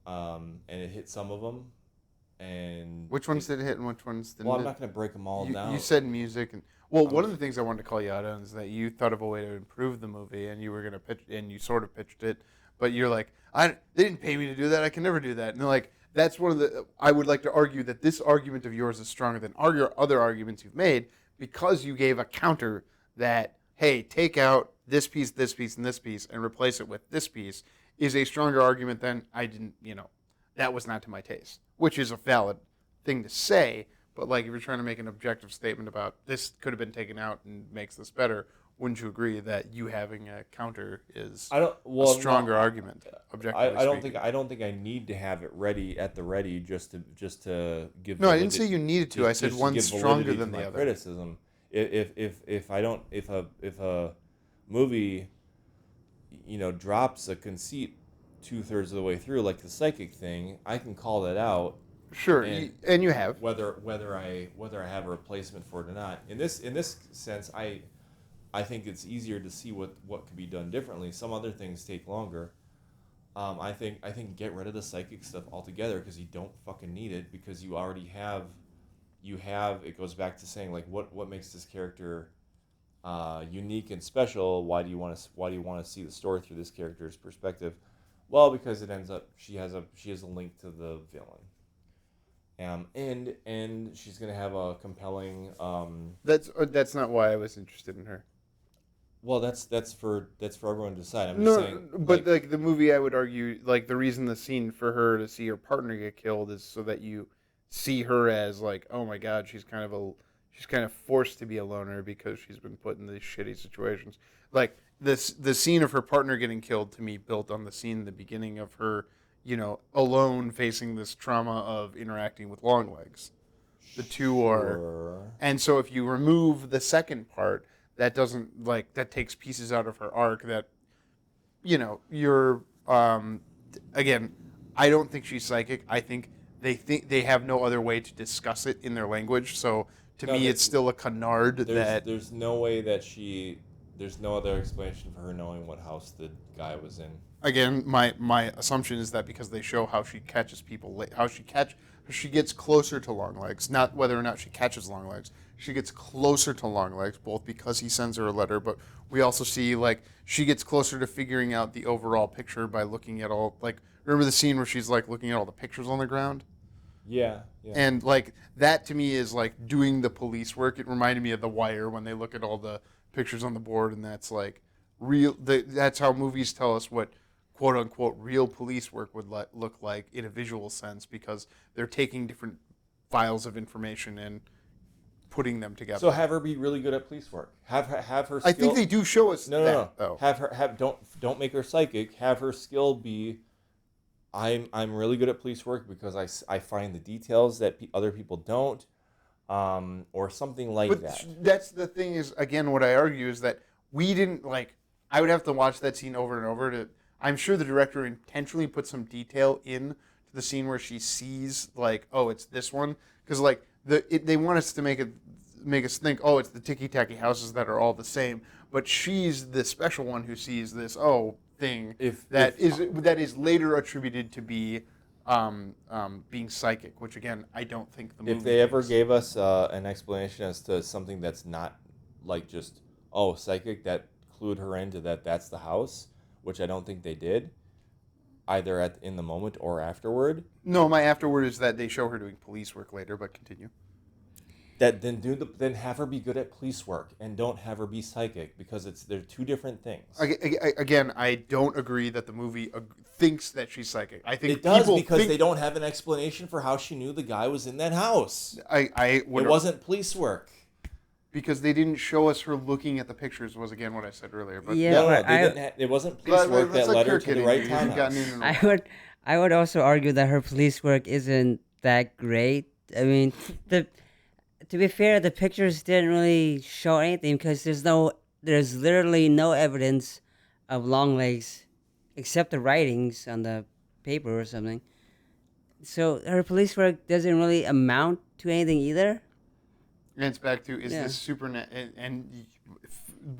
and it hit some of them. And which ones did it hit and which ones didn't? Well, I'm not going to break them all down. You said music, and one of the things I wanted to call you out on is that you thought of a way to improve the movie, and you were going to pitch, and you sort of pitched it, but you're like, they didn't pay me to do that. I can never do that. And they're like, that's one of the. I would like to argue that this argument of yours is stronger than other arguments you've made because you gave a counter that, hey, take out this piece, and this piece, and replace it with this piece is a stronger argument than I didn't. That was not to my taste, which is a valid thing to say. But like, if you're trying to make an objective statement about this could have been taken out and makes this better, wouldn't you agree that you having a counter is a stronger argument? Objectively I don't think I need to have it ready just to give. No, I didn't say you needed to. I said one's stronger than the other. Criticism. If a movie, drops a conceit 2/3 of the way through, like the psychic thing, I can call that out. Sure, and you have. Whether I have a replacement for it or not. In this sense, I think it's easier to see what could be done differently. Some other things take longer. I think get rid of the psychic stuff altogether because you don't fucking need it because you already have. It goes back to saying like what makes this character unique and special. Why do you want to see the story through this character's perspective? Well, because it ends up she has a link to the villain, and she's gonna have a compelling. That's not why I was interested in her. Well, that's for everyone to decide. I'm just saying. But like the movie, I would argue like the reason the scene for her to see her partner get killed is so that you see her as like, oh my god, she's kind of forced to be a loner because she's been put in these shitty situations. Like the scene of her partner getting killed to me built on the scene in the beginning of her, alone facing this trauma of interacting with Longlegs. The two are, and so if you remove the second part, that doesn't that takes pieces out of her arc. That, you're again, I don't think she's psychic. I think they have no other way to discuss it in their language. So to me, it's still a canard that there's no way that there's no other explanation for her knowing what house the guy was in. Again, my assumption is that because they show how she catches people, how she gets closer to Longlegs, not whether or not she catches Longlegs. She gets closer to Longlegs, both because he sends her a letter, but we also see like she gets closer to figuring out the overall picture by looking at all like remember the scene where she's like looking at all the pictures on the ground? Yeah. And like that to me is like doing the police work. It reminded me of The Wire when they look at all the pictures on the board, and that's like real. That's how movies tell us what quote unquote real police work would look like in a visual sense, because they're taking different files of information and putting them together. So have her be really good at police work. Have her. Skill, I think they do show us no. though. Don't make her psychic. Have her skill be. I'm really good at police work because I find the details that other people don't, or something like But that. that's the thing is, again, what I argue is that we didn't, like, I would have to watch that scene over and over to, I'm sure the director intentionally put some detail in to the scene where she sees, like, oh, it's this one. Because, like, they want us to make us think, oh, it's the ticky-tacky houses that are all the same. But she's the special one who sees this, thing that is later attributed to be being psychic, which again I don't think the movie. If they ever gave us an explanation as to something that's not like just psychic, that clued her into that's the house, which I don't think they did, either in the moment or afterward. No, my afterward is that they show her doing police work later. But continue. Then have her be good at police work and don't have her be psychic, because they're two different things. Again, I don't agree that the movie thinks that she's psychic. I think it does, because they don't have an explanation for how she knew the guy was in that house. It wasn't police work. Because they didn't show us her looking at the pictures, was again what I said earlier. But yeah, it wasn't police work that led her to the right townhouse. I would also argue that her police work isn't that great. I mean, to be fair, the pictures didn't really show anything, because there's literally no evidence of Longlegs except the writings on the paper or something. So her police work doesn't really amount to anything either. And it's back to, this supernatural? And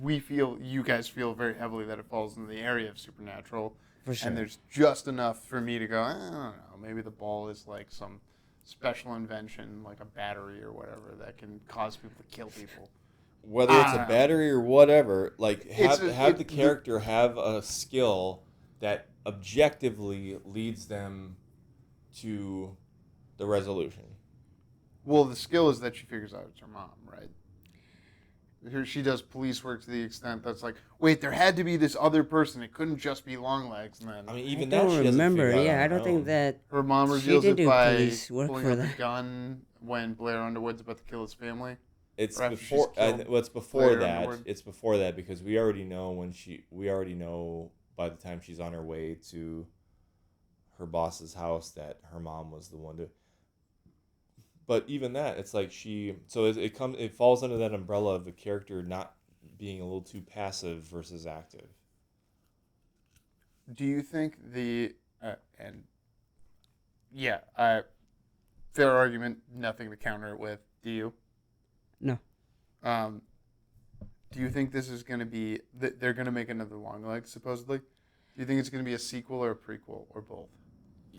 you guys feel very heavily that it falls in the area of supernatural. For sure. And there's just enough for me to go, I don't know, maybe the ball is like some special invention, like a battery or whatever, that can cause people to kill people. Whether it's a battery or whatever, like have the character have a skill that objectively leads them to the resolution. Well, the skill is that she figures out it's her mom, right? She does police work to the extent that's like, wait, there had to be this other person. It couldn't just be Longlegs. And then I mean, even I don't that she remember. doesn't figure out Yeah, on I don't her think own. that her mom she reveals did it do by police work pulling for up a that. gun when Blair Underwood's about to kill his family. It's Or after before. she's killed It's before Blair that. Underwood. It's before that, because we already know by the time she's on her way to her boss's house that her mom was the one to. But even that, it's like it falls under that umbrella of the character not being a little too passive versus active. Do you think fair argument, nothing to counter it with, do you? No. Do you think this is going to be, they're going to make another Longlegs, supposedly? Do you think it's going to be a sequel or a prequel, or both?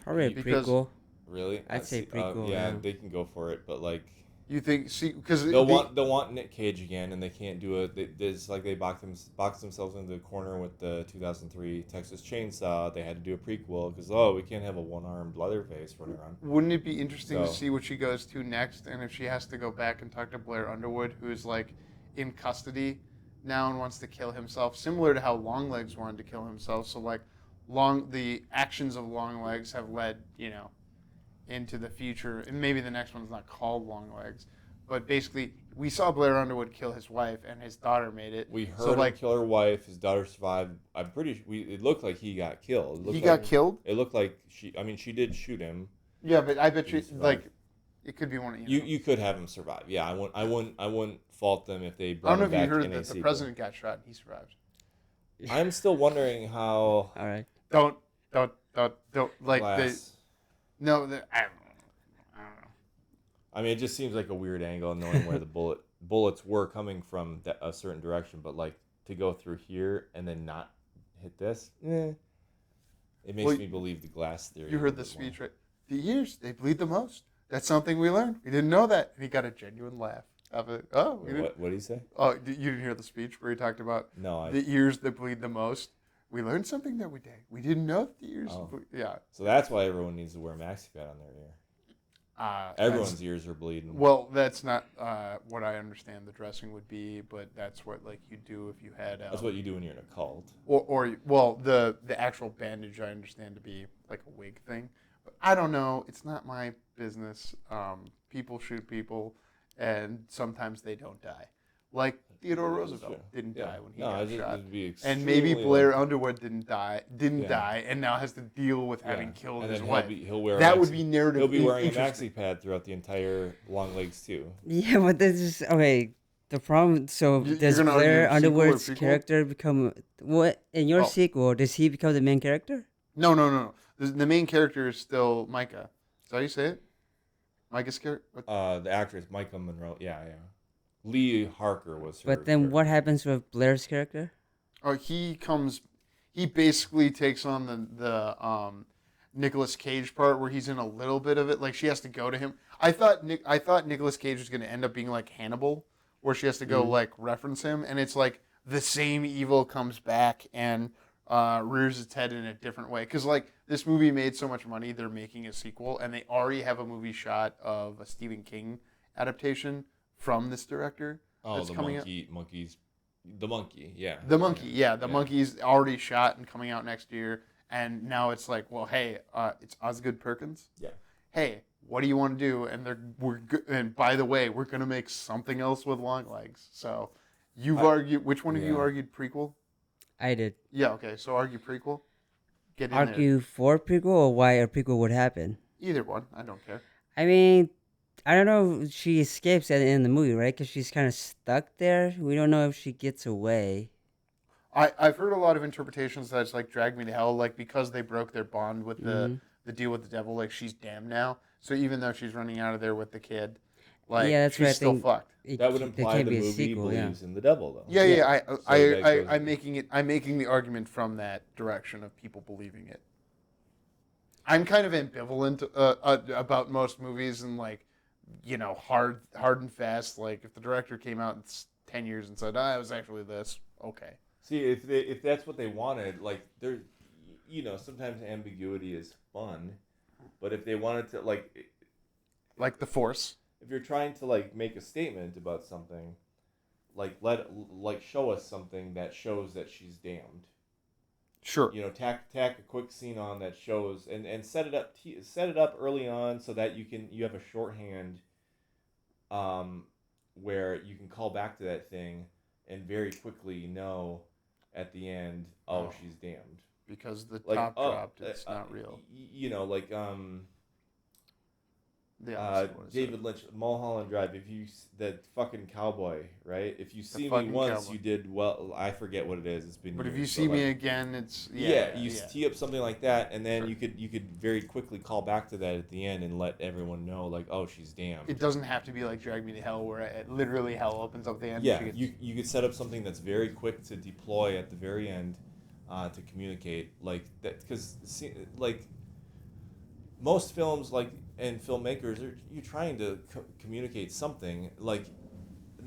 Probably a Because- prequel. Really? I'd say prequel, yeah, yeah. they can go for it, but like You think, because they'll want Nic Cage again, and they can't do it. It's like they box themselves into the corner with the 2003 Texas Chainsaw. They had to do a prequel because we can't have a one-armed Leatherface running around. Wouldn't it be interesting to So- see what she goes to next, and if she has to go back and talk to Blair Underwood, who's like in custody now and wants to kill himself, similar to how Longlegs wanted to kill himself. So like the actions of Longlegs have led, into the future, and maybe the next one's not called Longlegs, but basically we saw Blair Underwood kill his wife, and his daughter made it. We heard him kill her wife. His daughter survived. I'm pretty. It looked like he got killed. He got killed? It looked like she. I mean, she did shoot him. Yeah, but I bet you survived. it could be one of You could have him survive. Yeah, I wouldn't fault them if they I brought don't know him if you back heard in a that the sequel. president got shot and he survived. I'm still wondering how. All right. Don't like Glass. I don't know. I mean, it just seems like a weird angle, knowing where the bullets were coming from a certain direction. But like, to go through here and then not hit this, it makes me believe the glass theory. You heard the speech, right? The ears, they bleed the most. That's something we learned. We didn't know that. And he got a genuine laugh. What did he say? Oh, you didn't hear the speech where he talked about the ears that bleed the most? We learned something the other day. We didn't know that the ears. Yeah. So that's why everyone needs to wear a maxi pad on their ear. Everyone's ears are bleeding. Well, that's not what I understand the dressing would be, but that's what like you do if you had. That's what you do when you're in a cult. Or the actual bandage I understand to be like a wig thing, but I don't know. It's not my business. People shoot people, and sometimes they don't die. Like Theodore Roosevelt didn't die when he got shot, and maybe Blair Underwood didn't die, and now has to deal with having killed his wife. That would be narrative. He'll be wearing a maxi pad throughout the entire Longlegs too. Yeah, but this is okay. The problem. So does Blair Underwood's character become what in your sequel? Does he become the main character? No. The main character is still Micah. Is that how you say it? Micah's character. The actress Micah Monroe. Yeah. Lee Harker was her. But then what happens with Blair's character? Oh, he basically takes on the Nicolas Cage part where he's in a little bit of it. Like she has to go to him. I thought Nicolas Cage was going to end up being like Hannibal, where she has to go like reference him, and it's like the same evil comes back and rears its head in a different way. Because like this movie made so much money, they're making a sequel, and they already have a movie shot of a Stephen King adaptation from this director. Oh, the monkey's already shot and coming out next year. And now it's like, well, hey, it's Oz Perkins. Yeah. Hey, what do you want to do? And by the way, we're gonna make something else with Longlegs. So you've argued. Which one of you argued prequel? I did. Yeah. Okay. So argue prequel. Get in argue there. For prequel or why a prequel would happen. Either one. I don't care. I mean, I don't know if she escapes at the end of the movie, right? Because she's kind of stuck there. We don't know if she gets away. I've heard a lot of interpretations that it's like Drag Me to Hell, like because they broke their bond with the deal with the devil, like she's damned now. So even though she's running out of there with the kid, like she's still fucked. That would imply the movie believes in the devil, though. Yeah. I'm making the argument from that direction of people believing it. I'm kind of ambivalent about most movies and like, you know, hard and fast. Like if the director came out in 10 years and said, it was actually this, okay. See, if that's what they wanted, like there, you know, sometimes ambiguity is fun, but if they wanted to like the Force, if you're trying to like make a statement about something, like show us something that shows that she's damned. Sure. You know, tack a quick scene on that shows and set it up early on so that you have a shorthand, where you can call back to that thing and very quickly know at the end, she's damned because the top dropped. It's not real. You know, like David Lynch, Mulholland Drive. If you that fucking cowboy, right? If you see me once, you did well. I forget what it is. It's been. But years, if you see me again, it's tee up something like that, and then you could very quickly call back to that at the end and let everyone know, like, she's damned. It doesn't have to be like Drag Me to Hell, where it literally hell opens up the end. Yeah, you could set up something that's very quick to deploy at the very end, to communicate like that, because like most films and filmmakers you're trying to communicate something. Like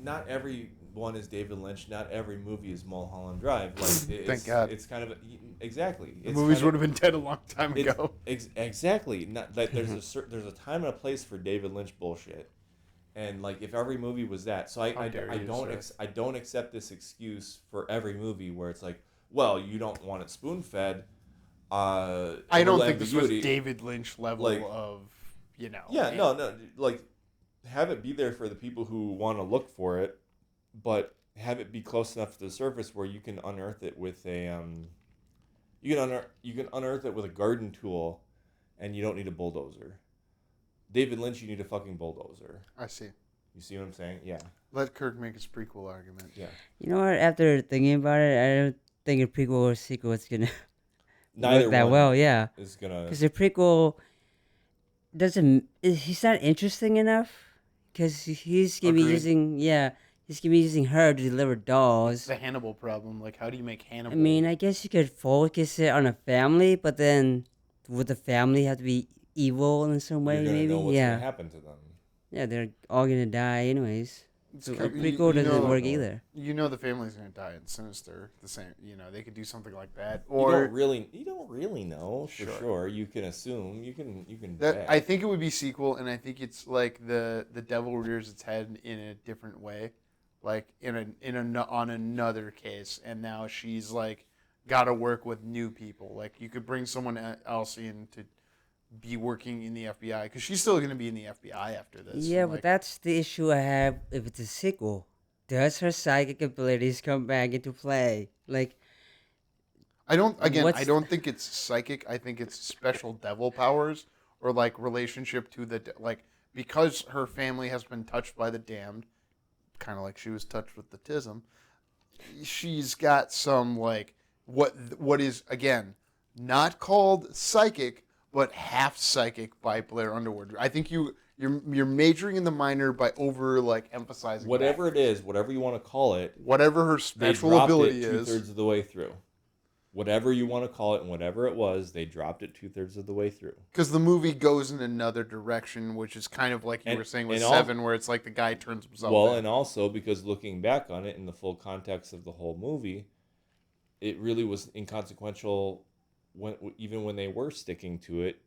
not every one is David Lynch, not every movie is Mulholland Drive. Like thank God. It's kind of exactly. The movies would have been dead a long time ago. Exactly. Not like there's a time and a place for David Lynch bullshit. And like if every movie was that, so I don't accept this excuse for every movie where it's like, well, you don't want it spoon fed. I don't think this was David Lynch level of, you know. Yeah, no, like have it be there for the people who want to look for it, but have it be close enough to the surface where you can unearth it with a you can unearth it with a garden tool, and you don't need a bulldozer. David Lynch, you need a fucking bulldozer. I see. You see what I'm saying? Yeah. Let Kirk make his prequel argument. Yeah. You know what? After thinking about it, I don't think a prequel or sequel is gonna work that well. Yeah. Is gonna because the prequel he's not interesting enough. Because he's gonna be using he's gonna be using her to deliver It's dolls. the Hannibal problem. Like, how do you make I Hannibal? mean, I guess you could focus it on a family, but then would the family have to be evil in some way? You're gonna Maybe, know what's yeah, gonna happen to them. yeah, they're all gonna die anyways. It's So a kind prequel doesn't know- work no. either. you know the family's gonna die in Sinister. The same. You know they could do something like that. You Or don't really know for Sure. sure. You can assume. You can that bet. I think it would be sequel, and I think it's like the devil rears its head in a different way, like on another case, and now she's like got to work with new people. Like you could bring someone else in to be working in the FBI because she's still going to be in the FBI after this. Yeah, and, but like, that's the issue I have if it's a sequel. Does her psychic abilities come back into play? Like, I don't. Again, I what's don't think it's psychic. I think it's special devil powers or like relationship to like because her family has been touched by the damned, kind of like she was touched with the tism. She's got some like what is again not called psychic but half psychic by Blair Underwood. I think you're majoring in the minor by over like emphasizing Whatever that. it is, whatever you want to call it, Whatever her they special dropped ability it 2/3 is. of the way through. Whatever you want to call it, and whatever it was, they dropped it 2/3 of the way through. Because the movie goes in another direction, which is kind of like you And- were saying with and all- Seven, where it's like the guy turns himself Well, in. and also because looking back on it in the full context of the whole movie, it really was inconsequential even when they were sticking to it.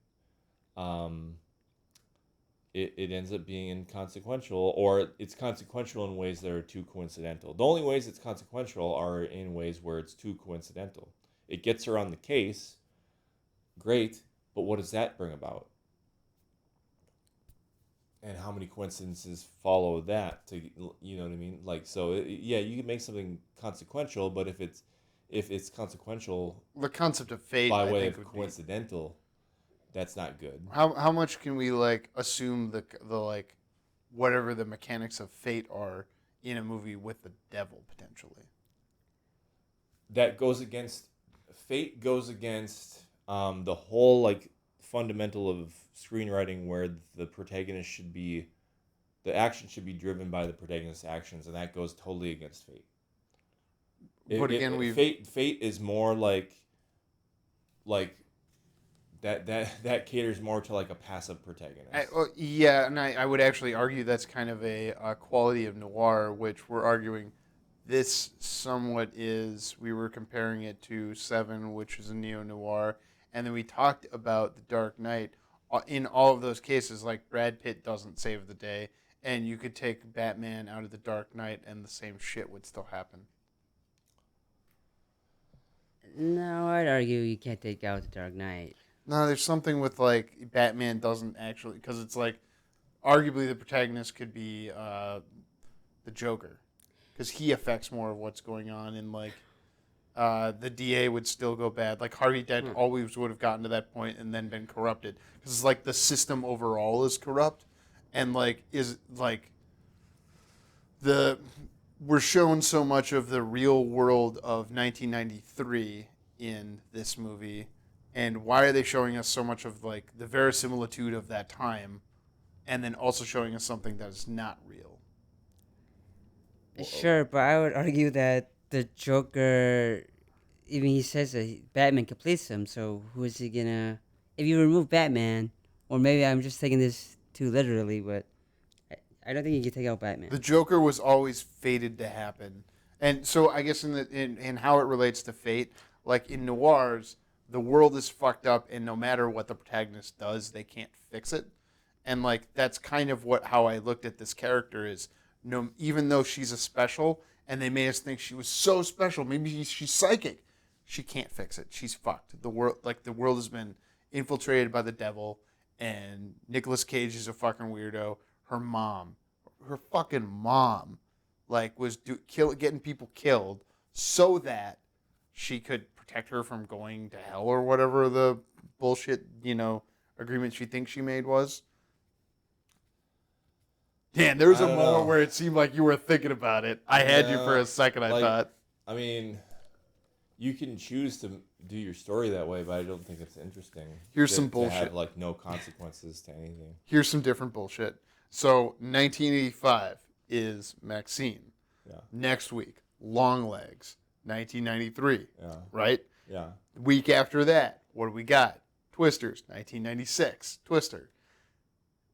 It ends up being inconsequential, or it's consequential in ways that are too coincidental. The only ways it's consequential are in ways where it's too coincidental. It gets her on the case, great, but what does that bring about? And how many coincidences follow that? To you know what I mean? Like so, yeah, you can make something consequential, but if it's consequential The concept of fate, by I way think, of would be coincidental, that's not good. how much can we like assume the like whatever the mechanics of fate are in a movie with the devil potentially. That goes against fate. Goes against the whole like fundamental of screenwriting, where the protagonist should be, the action should be driven by the protagonist's actions, and that goes totally against fate. But again, Fate is more like that caters more to like a passive protagonist. yeah, and I would actually argue that's kind of a quality of noir, which we're arguing this somewhat is. We were comparing it to Seven, which is a neo-noir, and then we talked about The Dark Knight. In all of those cases, like Brad Pitt doesn't save the day, and you could take Batman out of The Dark Knight and the same shit would still happen. no, I'd argue you can't take out the Dark Knight. No, there's something with like Batman doesn't actually, because it's like arguably the protagonist could be the Joker, because he affects more of what's going on, and like the DA would still go bad. Like Harvey Dent always would have gotten to that point and then been corrupted, because it's like the system overall is corrupt, and like is like the we're shown so much of the real world of 1993 in this movie. And why are they showing us so much of like the verisimilitude of that time, and then also showing us something that is not real? Sure, but I would argue that the Joker, even he says that Batman completes him, so who is he gonna... If you remove Batman, or maybe I'm just taking this too literally, but I don't think you can take out Batman. The Joker was always fated to happen, and so I guess in how it relates to fate, like in noirs, the world is fucked up, and no matter what the protagonist does, they can't fix it. And like that's kind of how I looked at this character is, no, even though she's a special, and they made us think she was so special, maybe she's psychic, she can't fix it. She's fucked. The world has been infiltrated by the devil, and Nicolas Cage is a fucking weirdo. Her fucking mom, like was getting people killed so that she could protect her from going to hell or whatever the bullshit, agreement she thinks she made was. Dan, there was a moment know. where it seemed like you were thinking about it. I had you for a second, I thought. I mean, you can choose to do your story that way, but I don't think it's interesting. Here's to, some to bullshit. have like no consequences to anything. Here's some different bullshit. So 1985 is Maxine. Yeah. Next week, Longlegs, 1993. Yeah. Right? Yeah. Week after that, what do we got? Twisters, 1996. Twister.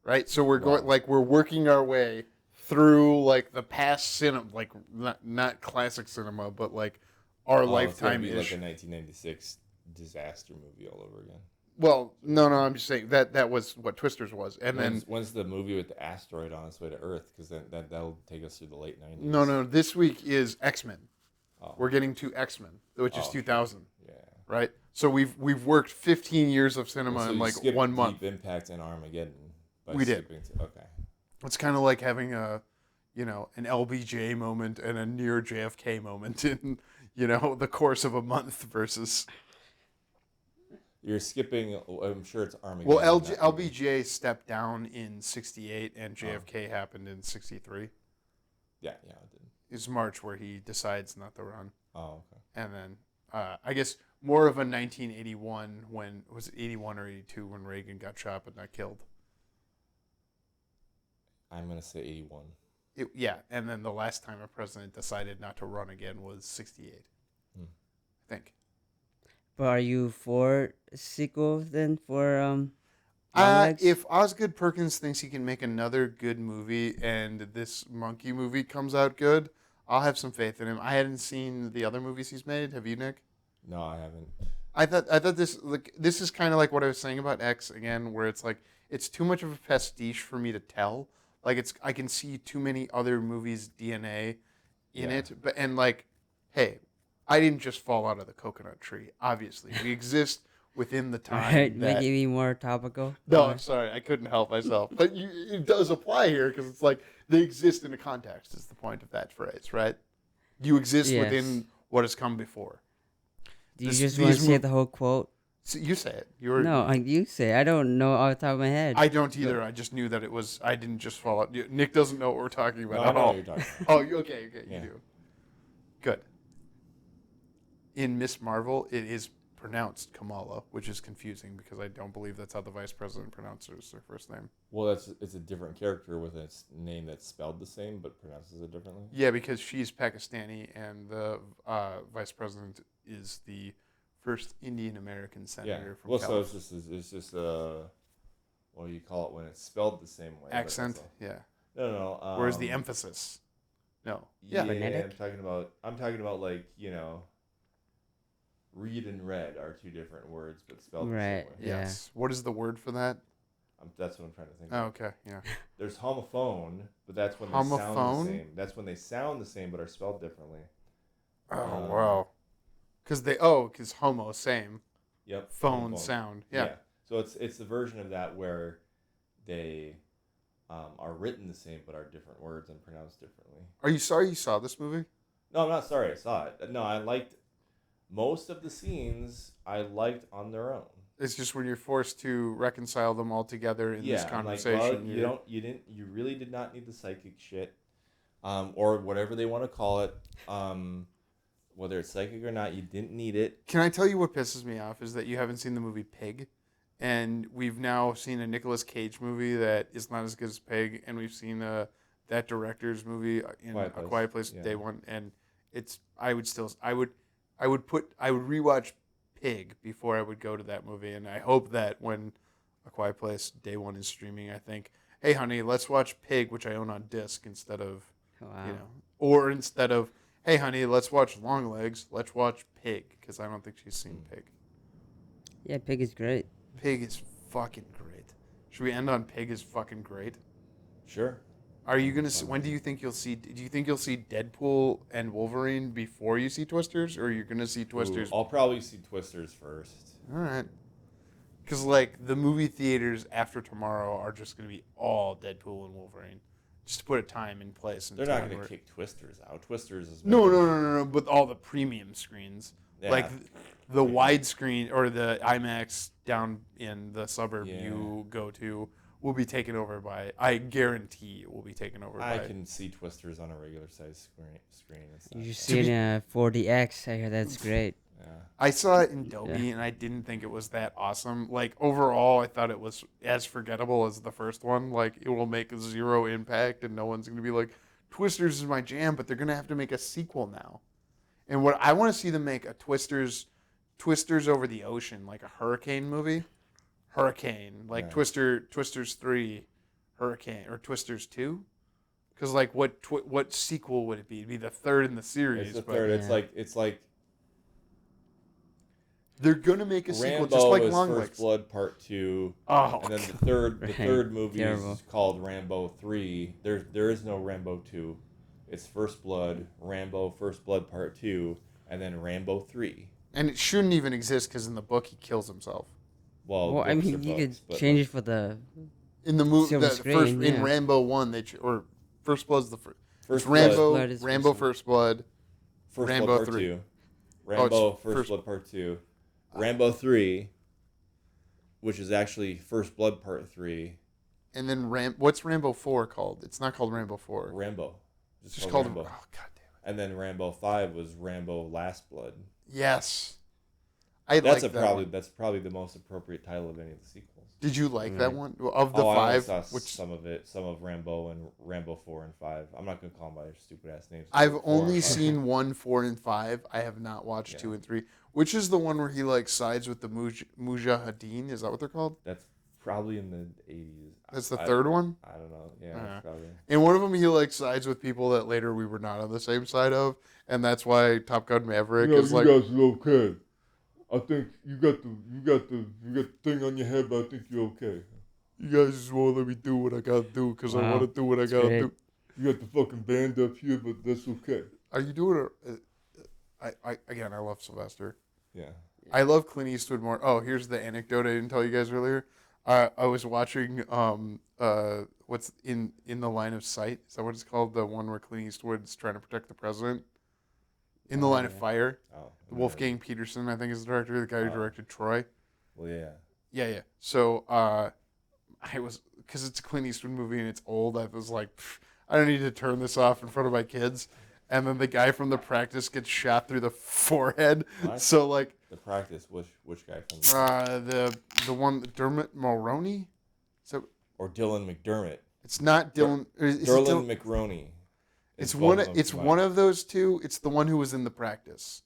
Right? So we're going Wow. like we're working our way through like the past cinema, like not classic cinema, but like our It's gonna lifetime be like ish. a 1996 disaster movie all over again. Well, no, I'm just saying that was what Twisters was, and then When's the movie with the asteroid on its way to Earth? Because then that'll take us through the late 90s. no, this week is X-Men. Oh. We're getting to X-Men, which is 2000, Yeah. right? So we've worked 15 years of cinema So in you like skipped 1 month. Deep Impact and Armageddon. By We did. Okay. It's kind of like having an LBJ moment and a near JFK moment in the course of a month versus. You're skipping. I'm sure it's Armageddon. Well, not LBJ stepped down in '68 and JFK happened in '63. Yeah, it did. It's March where he decides not to run. Oh, okay. And then I guess more of a 1981 when was it 81 or 82 when Reagan got shot but not killed. I'm gonna say 81. And then the last time a president decided not to run again was '68. I think. But are you for a sequel then for Longlegs? If Osgood Perkins thinks he can make another good movie and this monkey movie comes out good, I'll have some faith in him. I hadn't seen the other movies he's made. Have you, Nick? No, I haven't. I thought this is kind of like what I was saying about X again, where it's like it's too much of a pastiche for me to tell. Like I can see too many other movies' DNA in it, and hey, I didn't just fall out of the coconut tree. Obviously, we exist within the time. Right, making me more topical. No, I'm sorry, I couldn't help myself, but it does apply here because it's like they exist in a context. Is the point of that phrase, right? You exist within what has come before. Do you just want to say the whole quote? So you say it. No, you say it. I don't know off the top of my head. I don't either. I just knew that it was. I didn't just fall out. Nick doesn't know what we're talking about I at know all. what you're talking about. Okay, Yeah. you do. Good. In Miss Marvel, it is pronounced Kamala, which is confusing because I don't believe that's how the vice president pronounces her first name. Well, it's a different character with a name that's spelled the same but pronounces it differently. Yeah, because she's Pakistani and the vice president is the first Indian American senator from California. So it's just what do you call it when it's spelled the same way? Accent, yeah. No. Where's the emphasis? No. Yeah, Phonetic? I'm talking about like read and read are two different words but spelled the same way. Yes. What is the word for that? That's what I'm trying to think. Oh, of. okay. Yeah. There's homophone, but that's when they Homophone? sound the same. That's when they sound the same but are spelled differently. Oh wow. Because homo same. Yep. Phone homophone. sound. Yeah. So it's the version of that where they are written the same but are different words and pronounced differently. Are you sorry you saw this movie? No, I'm not sorry I saw it. No, I liked most of the scenes. I liked on their own. It's just when you're forced to reconcile them all together in this conversation. I'm like, well, you really did not need the psychic shit, or whatever they want to call it. Whether it's psychic or not, you didn't need it. Can I tell you what pisses me off is that you haven't seen the movie Pig, and we've now seen a Nicolas Cage movie that is not as good as Pig, and we've seen that director's movie in A Quiet Place Day One, and I would rewatch Pig before I would go to that movie, and I hope that when A Quiet Place Day One is streaming, I think, hey honey, let's watch Pig, which I own on disc, instead of or instead of, hey honey, let's watch Longlegs, let's watch Pig, because I don't think she's seen Pig. Yeah, Pig is great. Pig is fucking great. Should we end on Pig is fucking great? Sure. Are you gonna see? When do you think you'll see? Do you think you'll see Deadpool and Wolverine before you see Twisters, or you're gonna see Twisters? I'll probably see Twisters first. All right. Because the movie theaters after tomorrow are just gonna be all Deadpool and Wolverine, just to put a time in place. They're not gonna kick Twisters out. Twisters is no. But all the premium screens, Yeah. like the widescreen or the IMAX down in the suburb you go to, will be taken over by. I guarantee it will be taken over by. I can see Twisters on a regular size screen. You see it in a 4DX. I hear that's great. Yeah. I saw it in Dolby, and I didn't think it was that awesome. Like, overall, I thought it was as forgettable as the first one. Like, it will make zero impact, and no one's going to be like, Twisters is my jam, but they're gonna have to make a sequel now. And what I want to see them make a Twisters over the ocean, like a hurricane movie. Hurricane, like Twisters 3, Hurricane, or Twisters 2. Because like what sequel would it be? It'd be the third in the series. It's the third. Yeah. It's like they're gonna make a sequel, Rambo just like is Longlegs. First Blood Part 2. Oh, And then the third movie Terrible. is called Rambo 3. There is no Rambo 2. It's First Blood, Rambo First Blood Part 2, and then Rambo 3. and it shouldn't even exist because in the book he kills himself. Well, I books are mean, you books, could but, change it for the In the movie, Silver first screen, in yeah. Rambo 1, or First Blood's the first. First It's Blood. Rambo, Blood is Rambo first First Blood, First Rambo Blood Part 3. 2. Rambo it's First first- Blood Part 2. Rambo 3, which is actually First Blood Part 3. and then what's Rambo 4 called? It's not called Rambo 4. Rambo. It's just called Rambo. Oh god damn it. And then Rambo 5 was Rambo Last Blood. Yes. I That's like that one. that's probably the most appropriate title of any of the sequels. Did you like that one? Of the I only 5, saw which some of it, some of Rambo and Rambo 4 and 5. I'm not gonna call them by their stupid ass names. I've 4 only and 5. seen 1, 4, and 5. I have not watched Yeah. 2 and 3. Which is the one where he like sides with the Mujahideen? Is that what they're called? That's probably in the 80s. That's the third one. I don't know. Yeah, Uh-huh. probably. In one of them, he like sides with people that later we were not on the same side of, and that's why Top Gun Maverick is like. You guys are okay. I think you got the thing on your head, but I think you're okay. You guys just won't let me do what I gotta do because I Wow. want to do what I gotta great. do. You got the fucking band up here, but that's okay. Are you doing it? I love Sylvester. Yeah. I love Clint Eastwood more. Oh, here's the anecdote I didn't tell you guys earlier. I was watching what's in the line of sight. Is that what it's called? The one where Clint Eastwood's trying to protect the president. In the line of fire. Oh. Wolfgang Peterson, I think, is the director. The guy who directed Troy. Well, yeah. Yeah. So I was, because it's a Clint Eastwood movie and it's old. I was like, I don't need to turn this off in front of my kids. And then the guy from The Practice gets shot through the forehead. What? So like The Practice. Which guy from? the one Dermot Mulroney. So Or Dylan McDermott. it's not Dylan. Is it Derlin Dylan? McRoney. It's both one. of them It's combined. one of those two. It's the one who was in The Practice.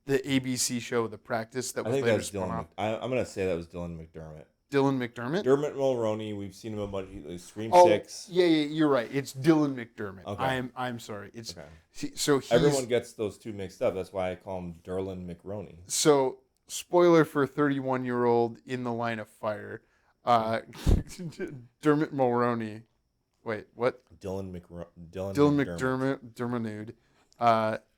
The ABC show The Practice that I was think that later was spun Dylan. off. I'm gonna say that was Dylan McDermott. Dylan McDermott. Dermot Mulroney. We've seen him a bunch. Scream Oh, 6. yeah, you're right. It's Dylan McDermott. Okay. I'm sorry. It's Okay. so he's Everyone gets those two mixed up. That's why I call him Derlin McRoney. so spoiler for 31-year-old in the line of fire. Dermot Mulroney. Wait, what? Dylan McDermott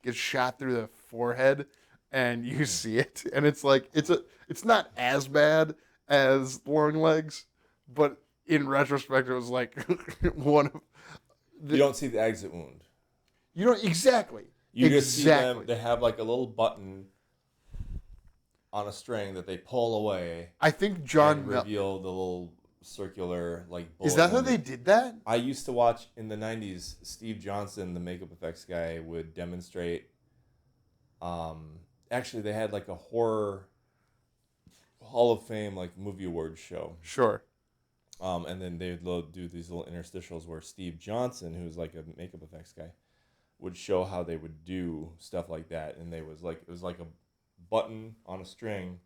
gets shot through the forehead, and you see it, and it's like it's not as bad as Longlegs, but in retrospect, it was like one of You don't see the exit wound. you don't exactly. You just see them. Exactly. They have like a little button on a string that they pull away I think and John reveal the little circular like. is that how bullet they wound. did that? I used to watch in the 90s. Steve Johnson, the makeup effects guy, would demonstrate. Actually, they had like a horror Hall of Fame like movie awards show. Sure. And then they would do these little interstitials where Steve Johnson, who's like a makeup effects guy, would show how they would do stuff like that. And it was like a button on a string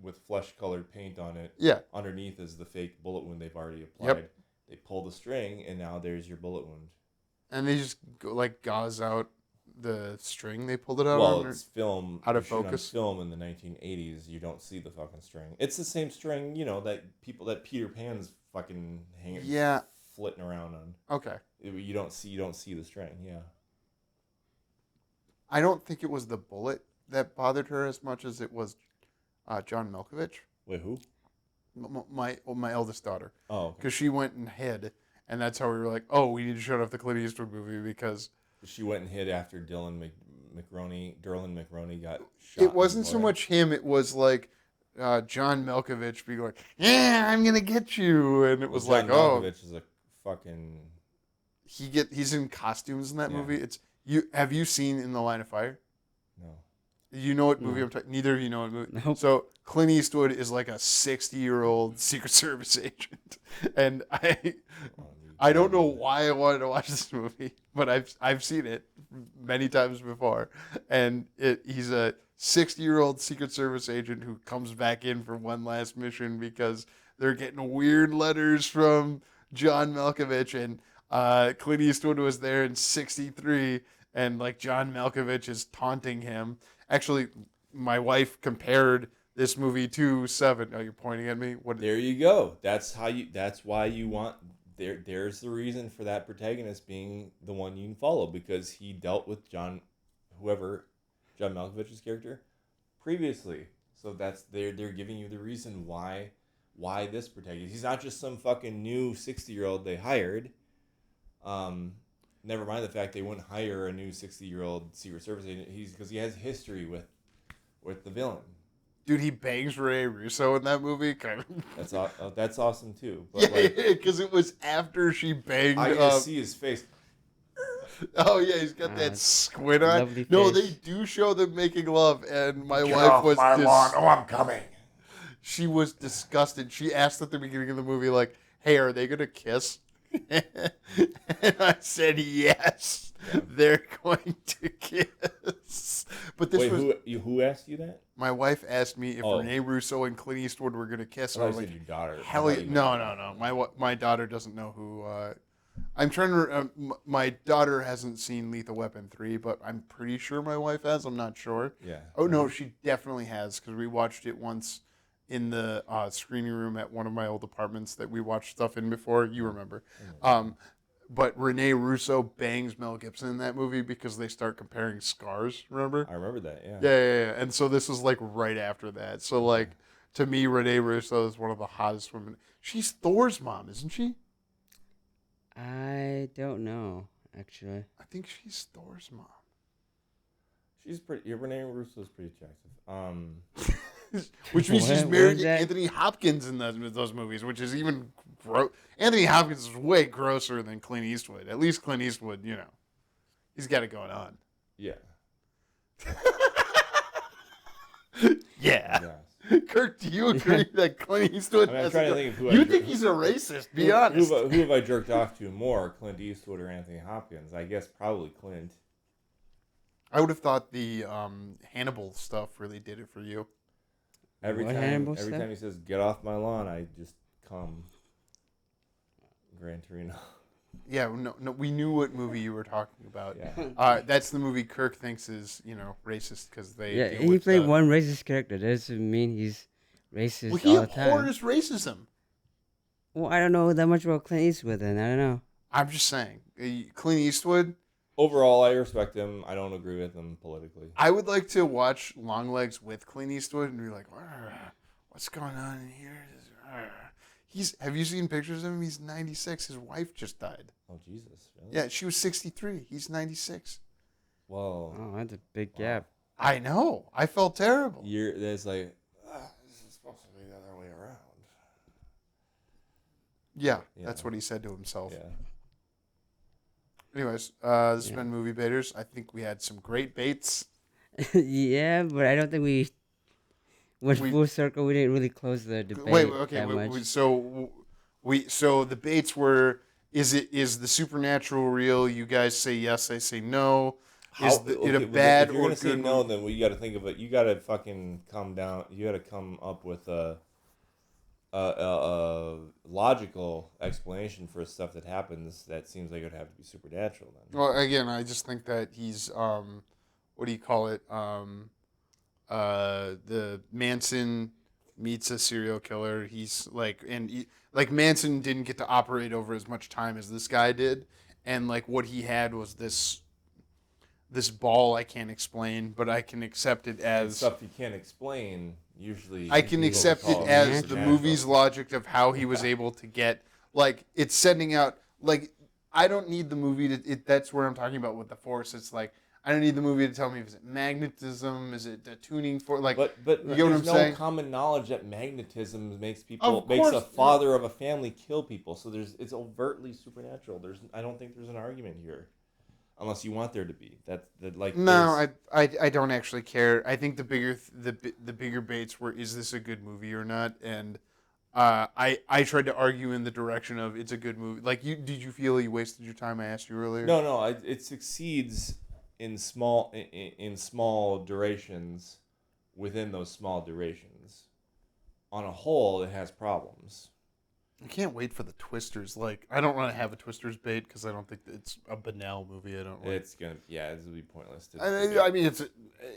with flesh-colored paint on it. Yeah. Underneath is the fake bullet wound they've already applied. Yep. They pull the string, and now there's your bullet wound. And they just go, like gauze out the string they pulled it out Well, on. it's film. out of you shoot on focus? film in the 1980s. You don't see the fucking string. It's the same string, that Peter Pan's fucking hanging, Yeah. flitting around on. Okay. You don't see the string. Yeah. I don't think it was the bullet that bothered her as much as it was John Malkovich, Wait, who? my eldest daughter, Oh, okay. because she went and hid, and that's how we were like, oh, we need to shut off the Clint Eastwood movie because She went and hid after Derlin McRoney got shot. it in wasn't the so forehead. much him; it was like John Malkovich being like, "Yeah, I'm gonna get you," and it was John like, "Oh, Malkovich is a fucking. he's in costumes in that Yeah. movie." It's you. Have you seen In the Line of Fire? No. You know what movie I'm talking? Neither of you know what movie. Nope. So Clint Eastwood is like a 60-year-old Secret Service agent, and I don't know why I wanted to watch this movie, but I've seen it many times before, and he's a 60-year-old Secret Service agent who comes back in for one last mission because they're getting weird letters from John Malkovich, and Clint Eastwood was there in '63, and like John Malkovich is taunting him. Actually, my wife compared this movie to Seven. Oh, you're pointing at me. What? There you go. That's why you want. There's the reason for that protagonist being the one you can follow, because he dealt with John Malkovich's character previously. So they're giving you the reason why this protagonist. He's not just some fucking new 60-year-old they hired. Never mind the fact they wouldn't hire a new 60-year-old Secret Service agent. Because he has history with the villain. Dude, he bangs Rene Russo in that movie. That's awesome too. But Yeah, because it was after she banged. I can see his face. Oh yeah, he's got that squint on. lovely No, face. they do show them making love, and my wife was. Oh, I'm coming. She was disgusted. She asked at the beginning of the movie, like, "Hey, are they gonna kiss?" And I said, "Yes, they're going to kiss." But this Wait, was who asked you that? my wife asked me if Oh. Rene Russo and Clint Eastwood were gonna kiss. And I I was said like, your daughter. hell yeah. No. My daughter doesn't know who. I'm trying to. My daughter hasn't seen Lethal Weapon 3, but I'm pretty sure my wife has. I'm not sure. Yeah. Oh no, she definitely has, because we watched it once in the screening room at one of my old apartments that we watched stuff in before. You remember? But Rene Russo bangs Mel Gibson in that movie because they start comparing scars. Remember? I remember that. Yeah. Yeah. And so this was like right after that. So like to me, Rene Russo is one of the hottest women. She's Thor's mom, isn't she? I don't know, actually. I think she's Thor's mom. She's pretty. Yeah, Rene Russo's pretty attractive. Which means she's What married was to that? Anthony Hopkins in those movies, which is even gross. Anthony Hopkins is way grosser than Clint Eastwood. At least Clint Eastwood, he's got it going on. Yeah. Yeah. Yes. Kirk, do you agree that Clint Eastwood I mean, I'm has trying a to think of who You I think dr- he's a racist, be honest. Who have I jerked off to more, Clint Eastwood or Anthony Hopkins? I guess probably Clint. I would have thought the Hannibal stuff really did it for you. Every What time Hannibal stuff? he says "get off my lawn," I just come. Gran Torino. Yeah, no, we knew what movie you were talking about. Yeah. That's the movie Kirk thinks is, racist because they. Yeah, deal he with, played one racist character. That doesn't mean he's racist Well, he all the time. abhors racism. Well, I don't know that much about Clint Eastwood then. I don't know. I'm just saying, Clint Eastwood. Overall, I respect him. I don't agree with him politically. I would like to watch Longlegs with Clint Eastwood and be like, what's going on in here? Have you seen pictures of him? He's 96. His wife just died. Oh Jesus! Really? Yeah, she was 63. He's 96. Whoa. Oh, that's a big gap. I know. I felt terrible. There's like, this is supposed to be the other way around. Yeah, Yeah. that's what he said to himself. Yeah. Anyways, this has been Movie Baiters. I think we had some great baits. Yeah, but I don't think we went We- full circle. We didn't really close the debate that much. So the baits were: is the supernatural real? You guys say yes, I say no. Is it a bad if you're or gonna say good no, movie? then you got to think of it. You got to fucking come down. You got to come up with a logical explanation for stuff that happens. That seems like it would have to be supernatural. Then. Well, again, I just think that he's what do you call it? The Manson meets a serial killer. He's like, like Manson didn't get to operate over as much time as this guy did, and like what he had was this ball I can't explain, but I can accept it as Stuff you can't explain. Usually, I can people accept call it as the supernatural. movie's logic of how he was able to get, like, it's sending out, like, I don't need the movie to, that's where I'm talking about with the Force. It's like, I don't need the movie to tell me, is it magnetism? Is it the tuning for, like, But you get what there's I'm no saying? common knowledge that magnetism makes people Of makes a course, father of a family kill people. So it's overtly supernatural. I don't think there's an argument here, unless you want there to be. No, I don't actually care. I think the bigger baits were, is this a good movie or not? And I tried to argue in the direction of it's a good movie. Like, did you feel you wasted your time? I asked you earlier. No. It succeeds in small durations within those small durations. On a whole, it has problems. I can't wait for the Twisters. Like, I don't want to have a Twisters bait because I don't think that it's a banal movie. I don't. Like. It's gonna, this will be pointless. I mean,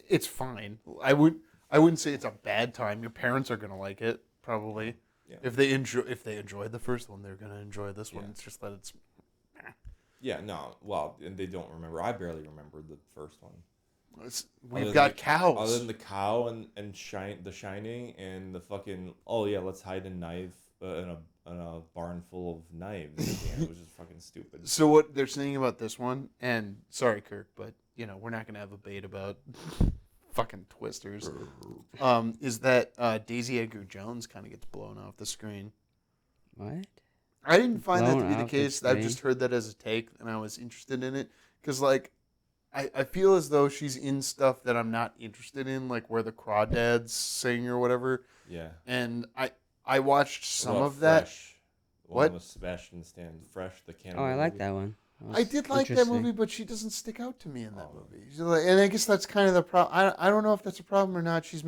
it's fine. I wouldn't say it's a bad time. Your parents are gonna like it probably. Yeah. If they enjoyed the first one, they're gonna enjoy this one. Yeah. It's just that it's. Yeah, no. Well, and they don't remember. I barely remember the first one. We've got cows. Other than the cow and the Shining and the fucking let's hide a knife in a barn full of knives. It was just fucking stupid. So what they're saying about this one, and sorry, Kirk, but we're not gonna have a debate about fucking Twisters. Is that Daisy Edgar Jones kind of gets blown off the screen? What? I didn't find that to Blown be the off the case. I've screen? just heard that as a take, and I was interested in it because, like, I feel as though she's in stuff that I'm not interested in, like Where the Crawdads Sing or whatever. Yeah. And I watched some What of that. Fresh? What? One with Sebastian Stan. Fresh, the cannibal. Oh, I like movie. that one. I did like that Interesting. movie, but she doesn't stick out to me in that Oh. movie. She's like, and I guess that's kind of the problem. I don't know if that's a problem or not. She's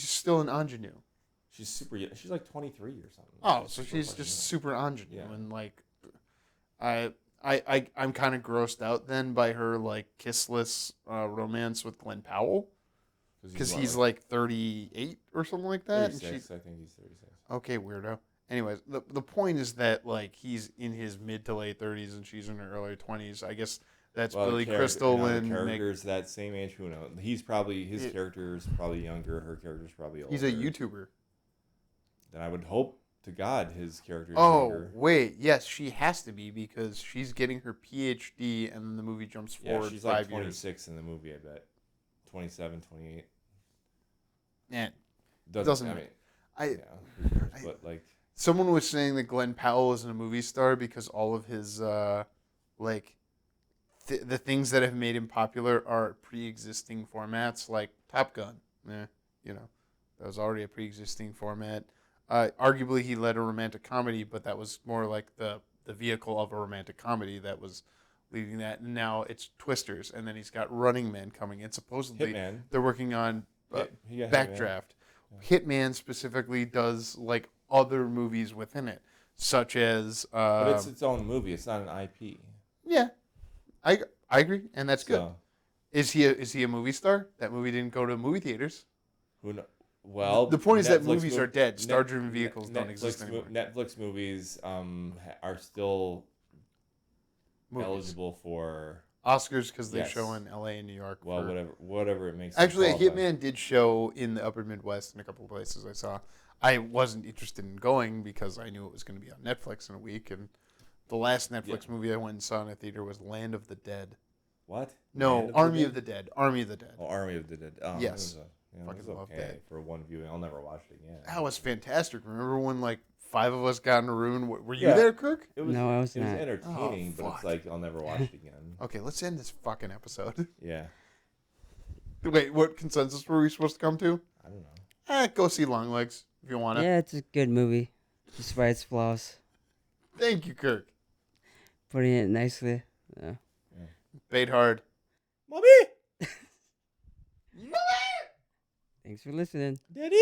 still an ingenue. She's super young. She's like 23 or something. Oh, so super she's fucking just young. super ingenue, Yeah. and like, I'm kind of grossed out then by her like kissless romance with Glenn Powell because he's like 38 or something like that. 36. I think he's 36. Okay, weirdo. Anyways, the point is that like he's in his mid to late 30s and she's in her early 20s. I guess that's Billy Crystal and the character's that same age. Who knows? His character is probably younger. Her character's probably older. he's a YouTuber. Then I would hope to God his character is Oh, younger. wait. Yes, she has to be because she's getting her PhD and then the movie jumps Yeah, forward she's 5 like years. 26 in the movie, I bet. 27, 28. Yeah. Doesn't matter. I mean, who cares? But like, Someone was saying that Glenn Powell isn't a movie star because all of his the things that have made him popular are pre-existing formats, like Top Gun. That was already a pre-existing format. Arguably, he led a romantic comedy, but that was more like the vehicle of a romantic comedy that was leading that. And now it's Twisters, and then he's got Running Man coming. And supposedly Hitman. they're working on He got Backdraft. Hitman specifically does like other movies within it, such as. But it's its own movie. It's not an IP. Yeah, I agree, and that's good. So, Is he a movie star? That movie didn't go to movie theaters. who knows? Well, The point is that Netflix movies are dead. Net- Star-driven vehicles don't Netflix exist anymore. Netflix movies are still Movies. eligible for Oscars because they Yes. show in LA and New York. well for- whatever it makes. them Actually, a qualify. Hitman did show in the Upper Midwest in a couple of places I saw. I wasn't interested in going because I knew it was going to be on Netflix in a week, and the last Netflix movie I went and saw in a theater was Land of the Dead. What? No, Land Army Dead? of the Dead. Army of the Dead. Oh, Army of the Dead. Oh, Yes. It was Fucking love okay that. for one viewing. I'll never watch it again. That was fantastic. Remember when like 5 of us got in a room? Were you Yeah. there, Kirk? It was, No, I was It was not. entertaining, Oh, but fuck. it's like I'll never watch it again. Okay, let's end this fucking episode. Yeah, Wait, what consensus were we supposed to come to? I don't know. Go see Longlegs if you want to. Yeah, it's a good movie, despite its flaws. Thank you, Kirk. Putting it nicely. Yeah. Bait hard. Mommy, Thanks for listening. Daddy.